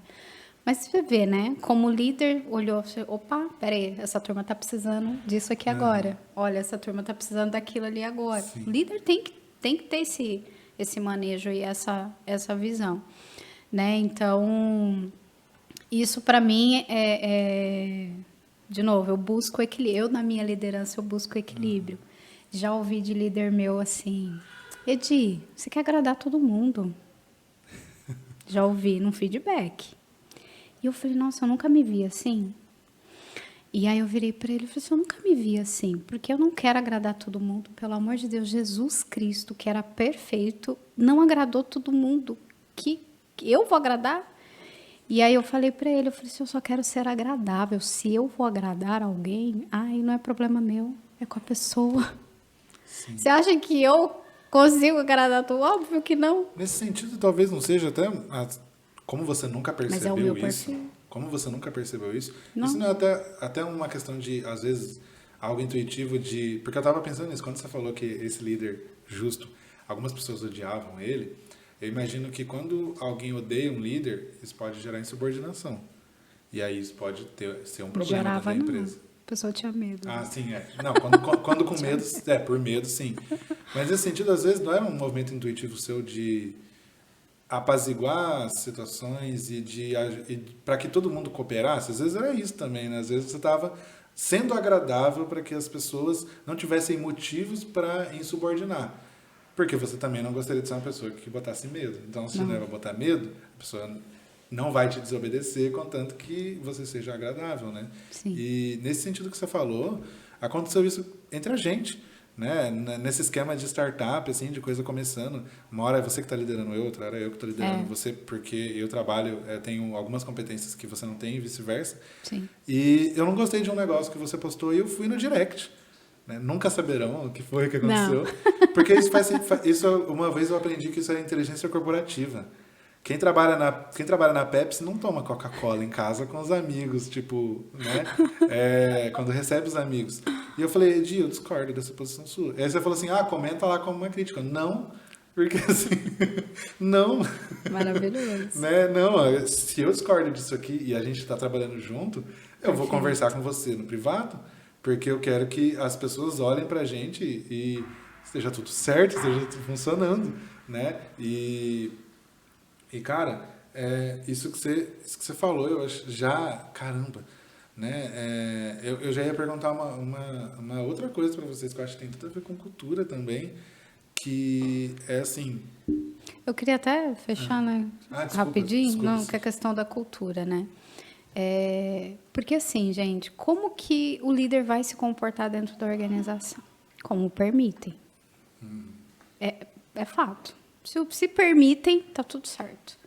Mas você vê, né? Como líder, olhou, opa, peraí, essa turma está precisando disso aqui agora. Olha, essa turma está precisando daquilo ali agora. Sim. O líder tem que ter esse manejo e essa visão. Né? Então, isso para mim de novo, eu busco equilíbrio. Eu, na minha liderança, eu busco equilíbrio. Já ouvi de líder meu assim, Edi, você quer agradar todo mundo. Já ouvi num feedback. E eu falei, nossa, eu nunca me vi assim. E aí eu virei para ele e falei assim, eu nunca me vi assim, porque eu não quero agradar todo mundo. Pelo amor de Deus, Jesus Cristo, que era perfeito, não agradou todo mundo. Que eu vou agradar? E aí eu falei para ele, eu falei assim, eu só quero ser agradável. Se eu vou agradar alguém, aí não é problema meu, é com a pessoa. Sim. Você acha que eu consigo agradar todo? Óbvio que não. Nesse sentido, talvez não seja até... Como você nunca percebeu Mas é o meu isso? perfil. Como você nunca percebeu isso? Não. Isso não é até uma questão de, às vezes, algo intuitivo de... Porque eu estava pensando nisso, quando você falou que esse líder justo, algumas pessoas odiavam ele, eu imagino que quando alguém odeia um líder, isso pode gerar insubordinação. E aí isso pode ser um problema Gerava, da empresa. Não. A pessoa tinha medo. Ah, sim, é. Não, quando com medo, por medo, sim. Mas nesse sentido, às vezes, não era um movimento intuitivo seu de apaziguar as situações e para que todo mundo cooperasse. Às vezes era isso também, né? Às vezes você estava sendo agradável para que as pessoas não tivessem motivos para insubordinar. Porque você também não gostaria de ser uma pessoa que botasse medo. Então, se não vai botar medo, a pessoa não vai te desobedecer, contanto que você seja agradável, né? Sim. E nesse sentido que você falou, aconteceu isso entre a gente, né? Nesse esquema de startup, assim, de coisa começando. Uma hora é você que está liderando eu, outra hora é eu que estou liderando você, porque eu trabalho, tenho algumas competências que você não tem e vice-versa. Sim. E eu não gostei de um negócio que você postou e eu fui no direct. Né? Nunca saberão o que foi que aconteceu. Não. Porque isso uma vez eu aprendi que isso é inteligência corporativa. Quem trabalha na Pepsi não toma Coca-Cola em casa com os amigos, tipo, né? Quando recebe os amigos. E eu falei, Edi, eu discordo dessa posição sua. E aí você falou assim, comenta lá como uma crítica. Não, porque assim, não. Maravilhoso. Né? Não, se eu discordo disso aqui e a gente está trabalhando junto, eu vou conversar com você no privado, porque eu quero que as pessoas olhem pra gente e esteja tudo certo, esteja tudo funcionando, né? E cara, isso que você falou, eu acho já, caramba, né? Eu já ia perguntar uma outra coisa para vocês, que eu acho que tem tudo a ver com cultura também, que é assim... Eu queria até fechar, né? Rapidinho, desculpa. Que é a questão da cultura, né? Porque assim, gente, como que o líder vai se comportar dentro da organização? Como permitem. É fato. Se permitem, tá tudo certo.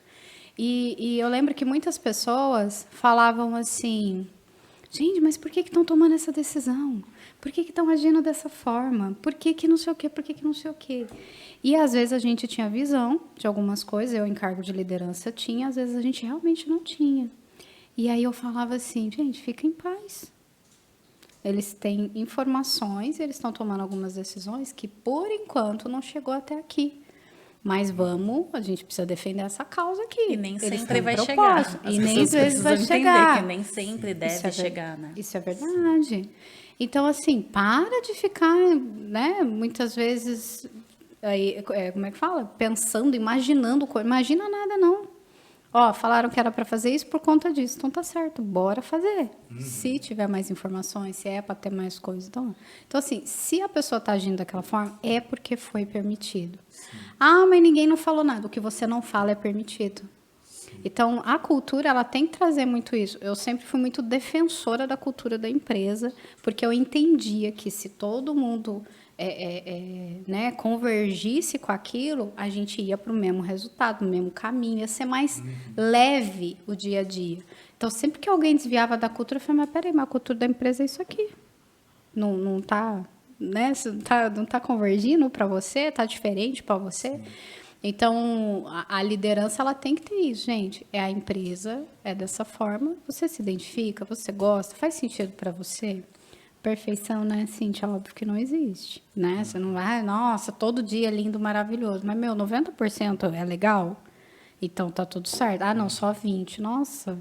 E eu lembro que muitas pessoas falavam assim, gente, mas por que estão tomando essa decisão? Por que estão agindo dessa forma? Por que não sei o quê? Por que não sei o quê? E às vezes a gente tinha visão de algumas coisas, eu em cargo de liderança tinha, às vezes a gente realmente não tinha. E aí eu falava assim, gente, fica em paz. eles têm informações, eles estão tomando algumas decisões que, por enquanto, não chegou até aqui. Mas a gente precisa defender essa causa aqui. E nem Eles sempre têm vai propósito. chegar. E nem às vezes vai chegar. Que nem sempre deve chegar, né? Isso é verdade. Então, assim, para de ficar, né, muitas vezes, aí, como é que fala? Pensando, imaginando, imagina nada, não. Ó, falaram que era para fazer isso por conta disso. Então tá certo, bora fazer. Se tiver mais informações, se é para ter mais coisas. Então, assim, se a pessoa está agindo daquela forma, é porque foi permitido. Sim. Ah, mas ninguém não falou nada. O que você não fala é permitido. Sim. Então, a cultura, ela tem que trazer muito isso. Eu sempre fui muito defensora da cultura da empresa, porque eu entendia que se todo mundo né, convergisse com aquilo, a gente ia para o mesmo resultado, no mesmo caminho, ia ser mais leve o dia a dia. Então, sempre que alguém desviava da cultura, eu falei, mas peraí, mas a cultura da empresa é isso aqui. Não está, né, não tá convergindo para você, está diferente para você. Sim. Então, a liderança, ela tem que ter isso, gente. É a empresa, é dessa forma, você se identifica, você gosta, faz sentido para você? Perfeição, né, Cíntia? Óbvio que não existe, né? Você não vai, nossa, todo dia é lindo, maravilhoso. Mas, 90% é legal? Então, tá tudo certo. Ah, não, só 20%. Nossa,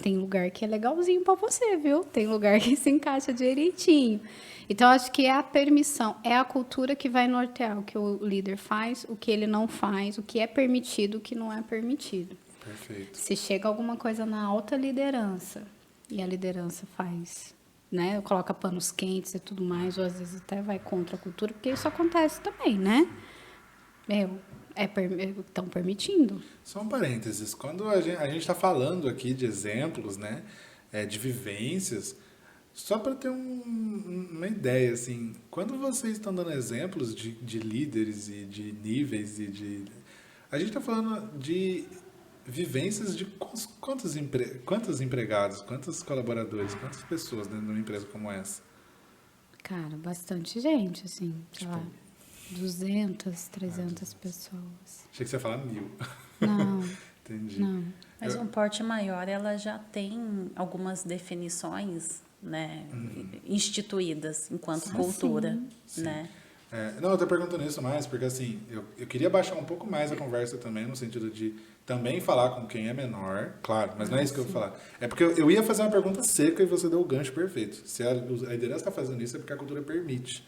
tem lugar que é legalzinho para você, viu? Tem lugar que se encaixa direitinho. Então, acho que é a permissão, é a cultura que vai nortear o que o líder faz, o que ele não faz, o que é permitido, o que não é permitido. Perfeito. Se chega alguma coisa na alta liderança, e a liderança faz... né, coloca panos quentes e tudo mais, ou às vezes até vai contra a cultura, porque isso acontece também, né? Estão permitindo. Só um parênteses, quando a gente está falando aqui de exemplos, né, de vivências, só para ter uma ideia, assim, quando vocês estão dando exemplos de líderes e de níveis a gente está falando de vivências de quantos empregados, quantos colaboradores, quantas pessoas dentro de uma empresa como essa? Cara, bastante gente, assim, sei lá, 200, 300 pessoas. Achei que você ia falar 1000. Não. Entendi. Não. Mas um porte maior, ela já tem algumas definições, né, instituídas enquanto cultura, sim. né? Não, eu tô perguntando isso mais porque, assim, eu queria baixar um pouco mais a conversa também, no sentido de também falar com quem é menor, claro, mas não é isso que eu vou falar. É porque eu ia fazer uma pergunta seca e você deu o gancho perfeito. Se a liderança está fazendo isso é porque a cultura permite.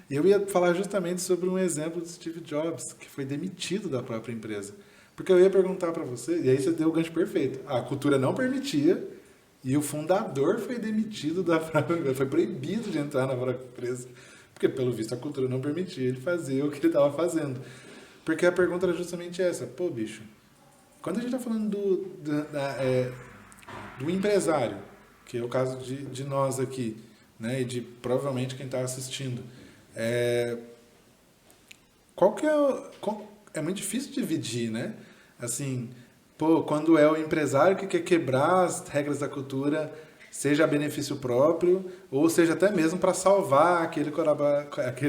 E eu ia falar justamente sobre um exemplo de Steve Jobs, que foi demitido da própria empresa. Porque eu ia perguntar para você, e aí você deu o gancho perfeito. A cultura não permitia e o fundador foi demitido da própria empresa, foi proibido de entrar na própria empresa. Porque, pelo visto, a cultura não permitia ele fazer o que ele estava fazendo. Porque a pergunta era justamente essa. Pô, bicho, quando a gente está falando do empresário, que é o caso de nós aqui, né, e de provavelmente quem está assistindo, é muito difícil dividir, né? Assim, pô, quando é o empresário que quer quebrar as regras da cultura, seja a benefício próprio, ou seja até mesmo para salvar aquele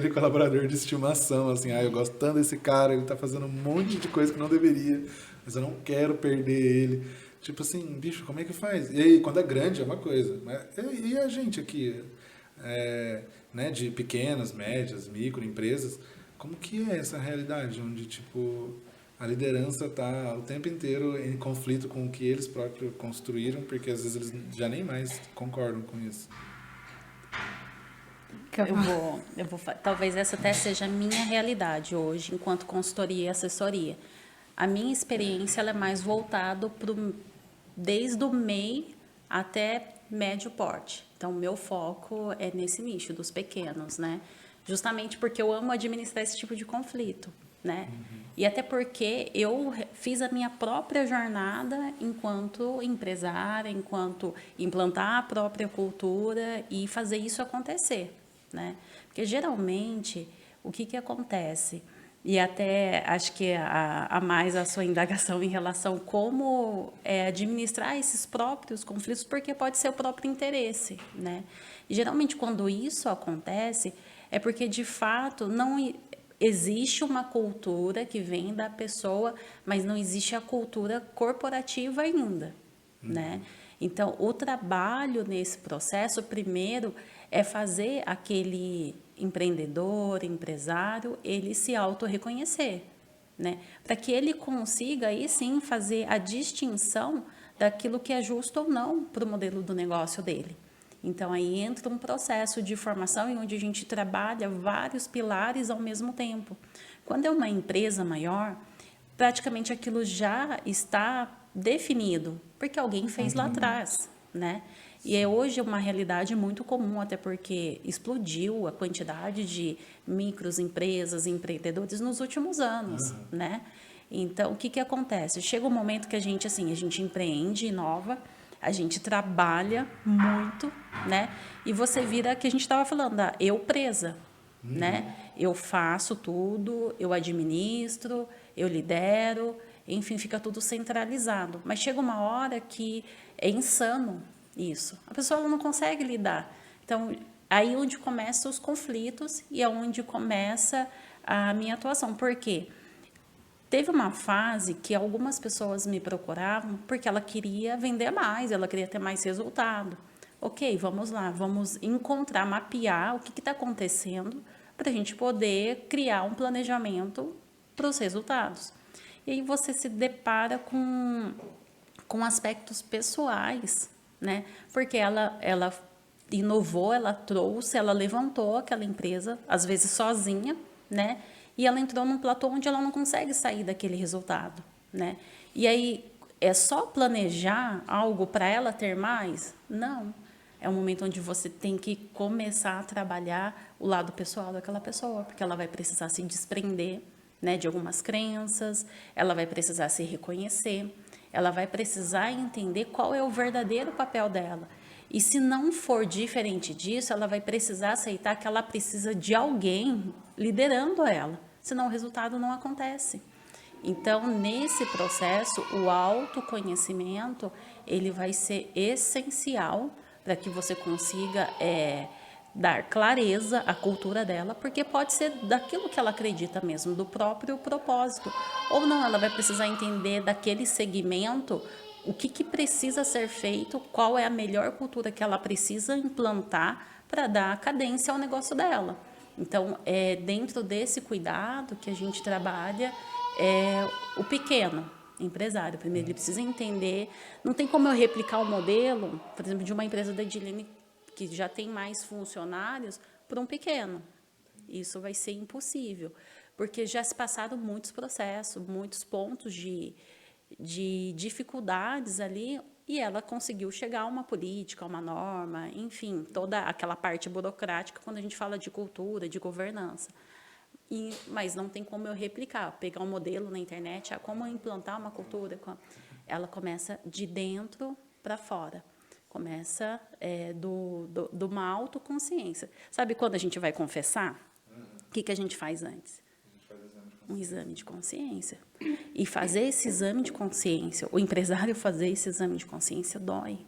colaborador de estimação, assim, eu gosto tanto desse cara, ele está fazendo um monte de coisa que não deveria, mas eu não quero perder ele. Tipo assim, bicho, como é que faz? E aí, quando é grande é uma coisa, mas e a gente aqui, né, de pequenas, médias, microempresas, como que é essa realidade onde, tipo, a liderança está o tempo inteiro em conflito com o que eles próprios construíram, porque às vezes eles já nem mais concordam com isso? Talvez essa até seja a minha realidade hoje, enquanto consultoria e assessoria. A minha experiência ela é mais voltada desde o MEI até médio porte. Então, o meu foco é nesse nicho dos pequenos, né? Justamente porque eu amo administrar esse tipo de conflito, né? E até porque eu fiz a minha própria jornada enquanto empresária, enquanto implantar a própria cultura e fazer isso acontecer, né? Porque geralmente o que acontece? E até acho que a mais a sua indagação em relação a como administrar esses próprios conflitos, porque pode ser o próprio interesse, né? E geralmente quando isso acontece é porque de fato não existe uma cultura que vem da pessoa, mas não existe a cultura corporativa ainda, né? Então, o trabalho nesse processo, primeiro, é fazer aquele empreendedor, empresário, ele se auto-reconhecer, né? Para que ele consiga aí sim fazer a distinção daquilo que é justo ou não para o modelo do negócio dele. Então aí entra um processo de formação em onde a gente trabalha vários pilares ao mesmo tempo. Quando é uma empresa maior, praticamente aquilo já está definido, porque alguém fez lá atrás, né? E hoje é uma realidade muito comum, até porque explodiu a quantidade de microempresas, empreendedores nos últimos anos, né? Então, o que acontece? Chega um momento que a gente empreende, inova, a gente trabalha muito, né? E você vira, que a gente estava falando, da eu presa, né? Eu faço tudo, eu administro, eu lidero, enfim, fica tudo centralizado. Mas chega uma hora que é insano isso. A pessoa ela não consegue lidar. Então, aí onde começam os conflitos e é onde começa a minha atuação. Por quê? Teve uma fase que algumas pessoas me procuravam porque ela queria vender mais, ela queria ter mais resultado. Ok, vamos lá, vamos encontrar, mapear o que está acontecendo para a gente poder criar um planejamento para os resultados. E aí você se depara com aspectos pessoais, né? Porque ela inovou, ela trouxe, ela levantou aquela empresa, às vezes sozinha, né? E ela entrou num platô onde ela não consegue sair daquele resultado, né? E aí, é só planejar algo para ela ter mais? Não. É um momento onde você tem que começar a trabalhar o lado pessoal daquela pessoa, porque ela vai precisar se desprender, né, de algumas crenças, ela vai precisar se reconhecer, ela vai precisar entender qual é o verdadeiro papel dela. E se não for diferente disso, ela vai precisar aceitar que ela precisa de alguém liderando ela, senão o resultado não acontece. Então, nesse processo, o autoconhecimento, ele vai ser essencial para que você consiga dar clareza à cultura dela, porque pode ser daquilo que ela acredita mesmo, do próprio propósito. Ou não, ela vai precisar entender daquele segmento o que precisa ser feito, qual é a melhor cultura que ela precisa implantar para dar cadência ao negócio dela. Então, dentro desse cuidado que a gente trabalha, o pequeno empresário. Primeiro, ele precisa entender, não tem como eu replicar o modelo, por exemplo, de uma empresa da Edilene que já tem mais funcionários, para um pequeno. Isso vai ser impossível, porque já se passaram muitos processos, muitos pontos de dificuldades ali, e ela conseguiu chegar a uma política, a uma norma, enfim, toda aquela parte burocrática quando a gente fala de cultura, de governança. Mas não tem como eu replicar, pegar um modelo na internet, como implantar uma cultura. Ela começa de dentro para fora. Começa de uma autoconsciência. Sabe quando a gente vai confessar? O que a gente faz antes? Um exame de consciência. E fazer esse exame de consciência, o empresário fazer esse exame de consciência dói.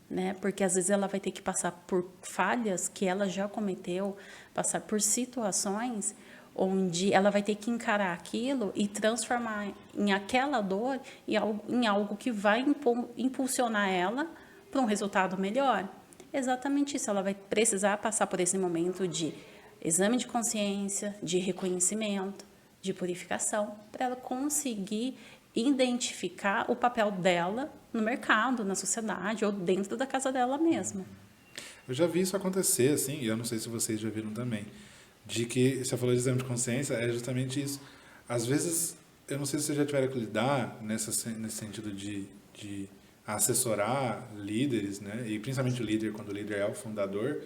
Né? Porque às vezes ela vai ter que passar por falhas que ela já cometeu, passar por situações onde ela vai ter que encarar aquilo e transformar em aquela dor em algo que vai impulsionar ela para um resultado melhor. Exatamente isso, ela vai precisar passar por esse momento de exame de consciência, de reconhecimento, de purificação, para ela conseguir identificar o papel dela no mercado, na sociedade ou dentro da casa dela mesma. Eu já vi isso acontecer, assim, e eu não sei se vocês já viram também, de que, você falou de exame de consciência, é justamente isso. Às vezes, eu não sei se vocês já tiveram que lidar nesse sentido de assessorar líderes, né, e principalmente o líder, quando o líder é o fundador,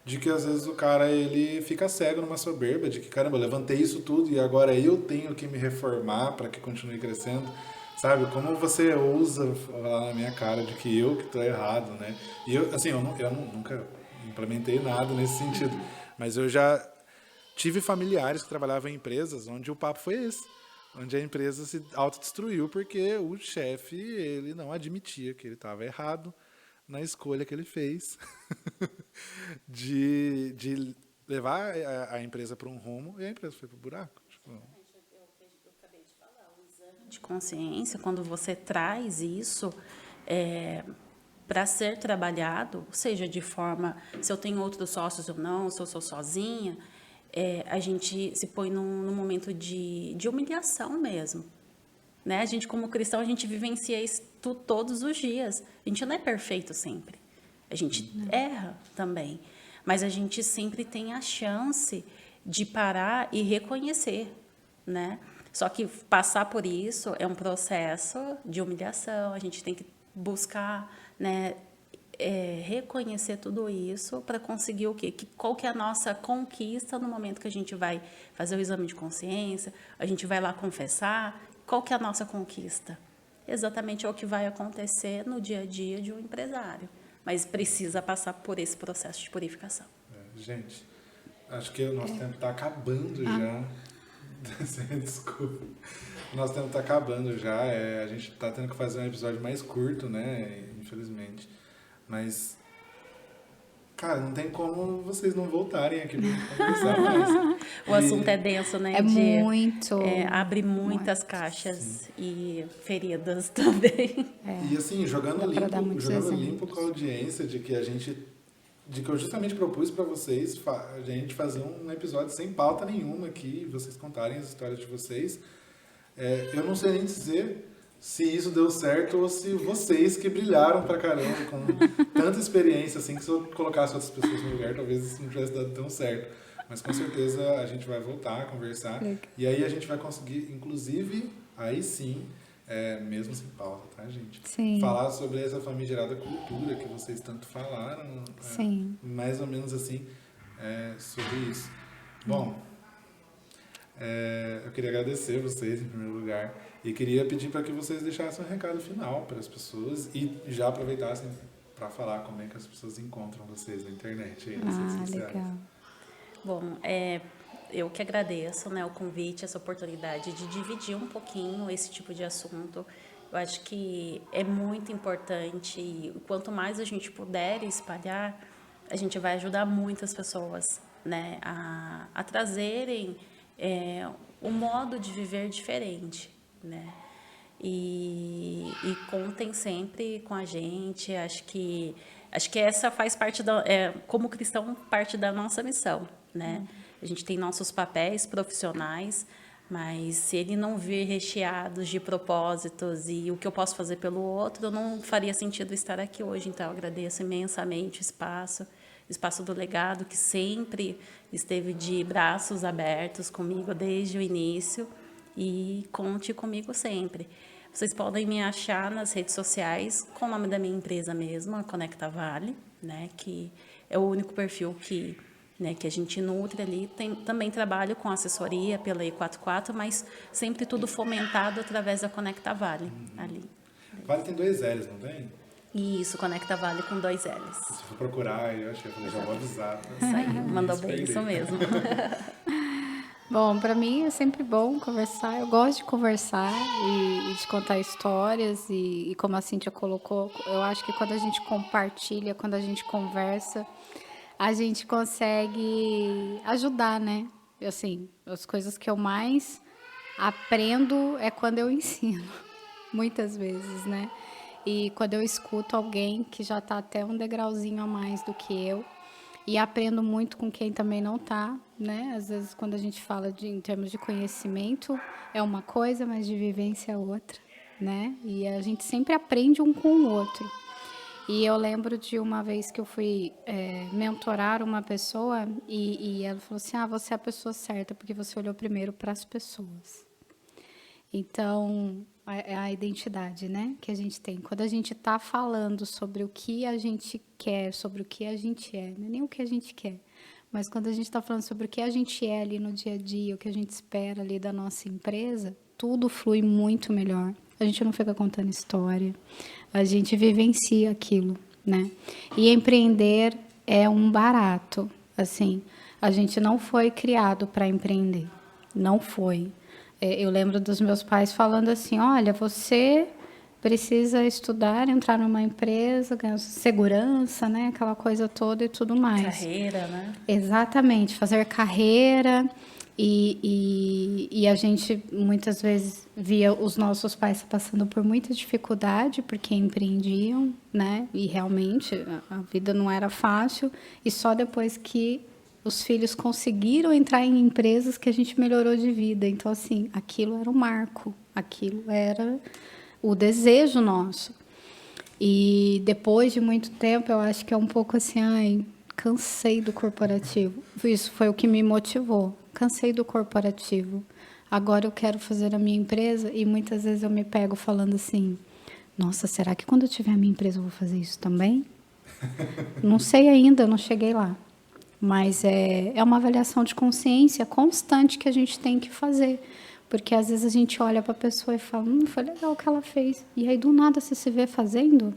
de que às vezes o cara ele fica cego numa soberba, de que, caramba, eu levantei isso tudo e agora eu tenho que me reformar para que continue crescendo. Sabe, como você ousa falar na minha cara de que eu que estou errado, né? E eu, assim, eu nunca implementei nada nesse sentido, mas eu já tive familiares que trabalhavam em empresas onde o papo foi esse, onde a empresa se autodestruiu porque o chefe, ele não admitia que ele estava errado na escolha que ele fez de levar a empresa para um rumo e a empresa foi para o buraco. Tipo, de consciência, quando você traz isso para ser trabalhado, seja de forma, se eu tenho outros sócios ou não, se eu sou sozinha, a gente se põe num momento de humilhação mesmo. Né? A gente, como cristão, a gente vivencia isso todos os dias. A gente não é perfeito sempre. A gente erra também. Mas a gente sempre tem a chance de parar e reconhecer, né? Só que passar por isso é um processo de humilhação. A gente tem que buscar, né, reconhecer tudo isso para conseguir o quê? Qual que é a nossa conquista no momento que a gente vai fazer o exame de consciência, a gente vai lá confessar. Qual que é a nossa conquista? Exatamente é o que vai acontecer no dia a dia de um empresário. Mas precisa passar por esse processo de purificação. Gente, acho que o nosso tempo está acabando já. Desculpa. O nosso tempo está acabando já. A gente está tendo que fazer um episódio mais curto, né? Infelizmente. Mas, cara, não tem como vocês não voltarem aqui para conversar mais. O assunto é denso, né? Muito. Abre muitas caixas e feridas também. E assim, jogando limpo com a audiência de que eu justamente propus para vocês a gente fazer um episódio sem pauta nenhuma aqui, vocês contarem as histórias de vocês. Eu não sei nem dizer se isso deu certo ou se vocês que brilharam pra caramba com tanta experiência, assim, que se eu colocasse outras pessoas no lugar, talvez isso não tivesse dado tão certo. Mas com certeza a gente vai voltar a conversar. E aí a gente vai conseguir, inclusive, aí sim, mesmo sem pauta, tá, gente? Sim. Falar sobre essa famigerada cultura que vocês tanto falaram. Sim. Mais ou menos assim, sobre isso. Bom, eu queria agradecer vocês em primeiro lugar e queria pedir para que vocês deixassem um recado final para as pessoas e já aproveitassem para falar como é que as pessoas encontram vocês na internet e nas redes sociais. Legal. Bom, eu que agradeço, né, o convite, essa oportunidade de dividir um pouquinho esse tipo de assunto. Eu acho que é muito importante e quanto mais a gente puder espalhar, a gente vai ajudar muitas pessoas, né, a trazerem um modo de viver diferente, né? E contem sempre com a gente. Acho que essa faz parte como cristão, parte da nossa missão, né? A gente tem nossos papéis profissionais, mas se ele não vir recheados de propósitos e o que eu posso fazer pelo outro, não faria sentido estar aqui hoje. Então, eu agradeço imensamente o espaço do Legado, que sempre esteve de braços abertos comigo desde o início, e conte comigo sempre. Vocês podem me achar nas redes sociais com o nome da minha empresa mesmo, a Conecta Vale, né, que é o único perfil que a gente nutre ali. Também trabalho com assessoria pela E44, mas sempre tudo fomentado através da Conecta Vale. Ali. Vale tem 2 L's, não tem? Isso, Conecta Vale com 2 L's. Se for procurar, eu acho que eu já vou avisar. Isso aí, mandou bem, isso mesmo. Bom, para mim é sempre bom conversar. Eu gosto de conversar e de contar histórias. E como a Cíntia colocou, eu acho que quando a gente compartilha, quando a gente conversa, a gente consegue ajudar, né? Assim, as coisas que eu mais aprendo é quando eu ensino, muitas vezes, né? E quando eu escuto alguém que já está até um degrauzinho a mais do que eu, e aprendo muito com quem também não está, né? Às vezes, quando a gente fala em termos de conhecimento, é uma coisa, mas de vivência é outra, né? E a gente sempre aprende um com o outro. E eu lembro de uma vez que eu fui mentorar uma pessoa e ela falou assim, você é a pessoa certa, porque você olhou primeiro para as pessoas. Então, é a identidade, né, que a gente tem. Quando a gente está falando sobre o que a gente quer, sobre o que a gente não é nem o que a gente quer, mas quando a gente está falando sobre o que a gente é ali no dia a dia, o que a gente espera ali da nossa empresa, tudo flui muito melhor. A gente não fica contando história, a gente vivencia aquilo, né? E empreender é um barato, assim, a gente não foi criado para empreender, não foi. Eu lembro dos meus pais falando assim, olha, você precisa estudar, entrar numa empresa, ganhar segurança, né? Aquela coisa toda e tudo mais. Carreira, né? Exatamente, fazer carreira E a gente muitas vezes via os nossos pais passando por muita dificuldade porque empreendiam, né? E realmente a vida não era fácil. E só depois que os filhos conseguiram entrar em empresas que a gente melhorou de vida. Então, assim, aquilo era um marco, aquilo era o desejo nosso. E depois de muito tempo, eu acho que é um pouco assim, ai, cansei do corporativo. Isso foi o que me motivou. Cansei do corporativo. Agora eu quero fazer a minha empresa e muitas vezes eu me pego falando assim, nossa, será que quando eu tiver a minha empresa eu vou fazer isso também? Não sei ainda, não cheguei lá. Mas é uma avaliação de consciência constante que a gente tem que fazer. Porque às vezes a gente olha para a pessoa e fala, foi legal o que ela fez. E aí do nada você se vê fazendo.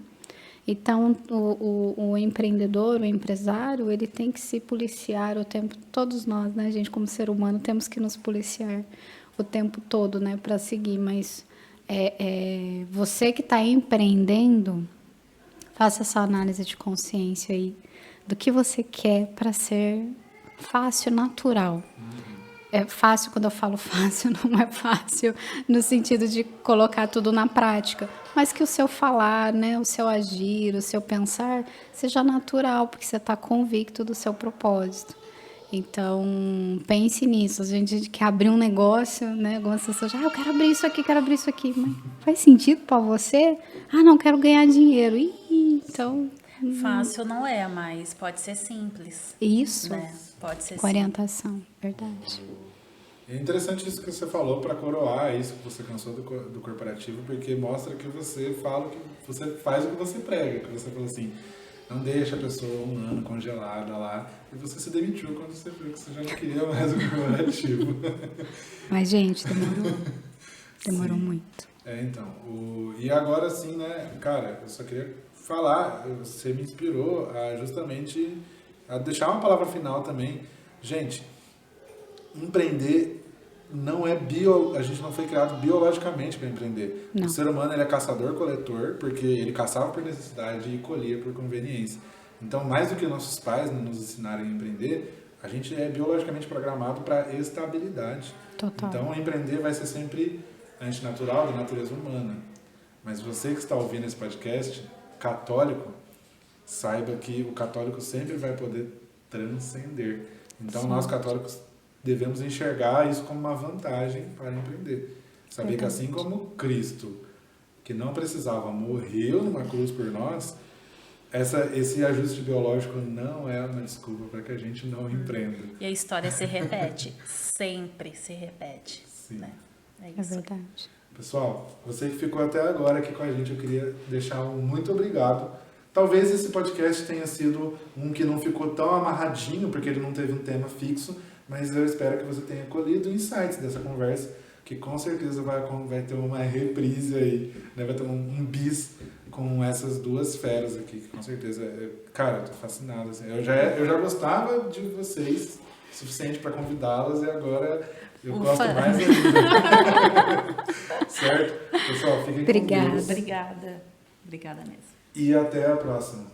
Então, o empreendedor, o empresário, ele tem que se policiar o tempo, todos nós, né, gente, como ser humano, temos que nos policiar o tempo todo, né, para seguir, mas você que está empreendendo, faça essa análise de consciência aí, do que você quer para ser fácil, natural. É fácil, quando eu falo fácil, não é fácil no sentido de colocar tudo na prática, mas que o seu falar, né, o seu agir, o seu pensar seja natural, porque você está convicto do seu propósito. Então, pense nisso. A gente quer abrir um negócio, né? Algumas pessoas já, eu quero abrir isso aqui, quero abrir isso aqui. Mas faz sentido para você? Ah, não, quero ganhar dinheiro. Então... Fácil não é, mas pode ser simples. Isso. Né? Pode ser com orientação, verdade. É interessante isso que você falou para coroar isso que você cansou do corporativo, porque mostra que você fala que você faz o que você prega, que você falou assim, não deixa a pessoa um ano congelada lá, e você se demitiu quando você viu que você já não queria mais o corporativo. Mas, gente, demorou muito. Então, e agora sim, né, cara, eu só queria falar, você me inspirou a justamente a deixar uma palavra final também. Gente, empreender não é a gente não foi criado biologicamente para empreender. Não. O ser humano ele é caçador-coletor, porque ele caçava por necessidade e colhia por conveniência. Então, mais do que nossos pais nos ensinarem a empreender, a gente é biologicamente programado para estabilidade. Total. Então, empreender vai ser sempre antinatural da natureza humana. Mas você que está ouvindo esse podcast, católico, saiba que o católico sempre vai poder transcender. Então, sim, nós católicos devemos enxergar isso como uma vantagem para empreender. Saber que assim como Cristo, que não precisava, morreu numa cruz por nós, esse ajuste biológico não é uma desculpa para que a gente não empreenda. E a história se repete, sempre se repete. Sim. Né? É verdade. Pessoal, você que ficou até agora aqui com a gente, eu queria deixar um muito obrigado. Talvez esse podcast tenha sido um que não ficou tão amarradinho, porque ele não teve um tema fixo, mas eu espero que você tenha colhido insights dessa conversa, que com certeza vai ter uma reprise aí, né? Vai ter um bis com essas duas feras aqui, que com certeza... Cara, eu tô fascinado. Assim. Eu já gostava de vocês o suficiente para convidá-las e agora eu gosto mais ainda. Certo? Pessoal, fiquem com Deus. Obrigada mesmo. E até a próxima.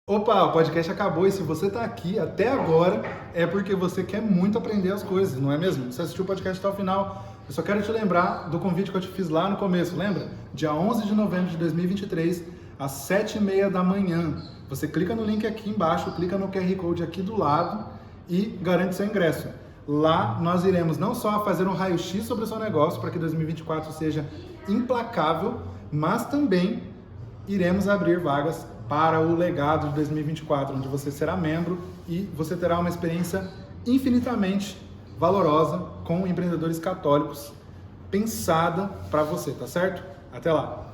Opa, o podcast acabou e se você está aqui até agora é porque você quer muito aprender as coisas, não é mesmo? Você assistiu o podcast até o final. Eu só quero te lembrar do convite que eu te fiz lá no começo, lembra? Dia 11 de novembro de 2023, às 7h30 da manhã. Você clica no link aqui embaixo, clica no QR Code aqui do lado e garante seu ingresso. Lá nós iremos não só fazer um raio-x sobre o seu negócio para que 2024 seja implacável, mas também iremos abrir vagas para o legado de 2024, onde você será membro e você terá uma experiência infinitamente valorosa com empreendedores católicos, pensada para você, tá certo? Até lá!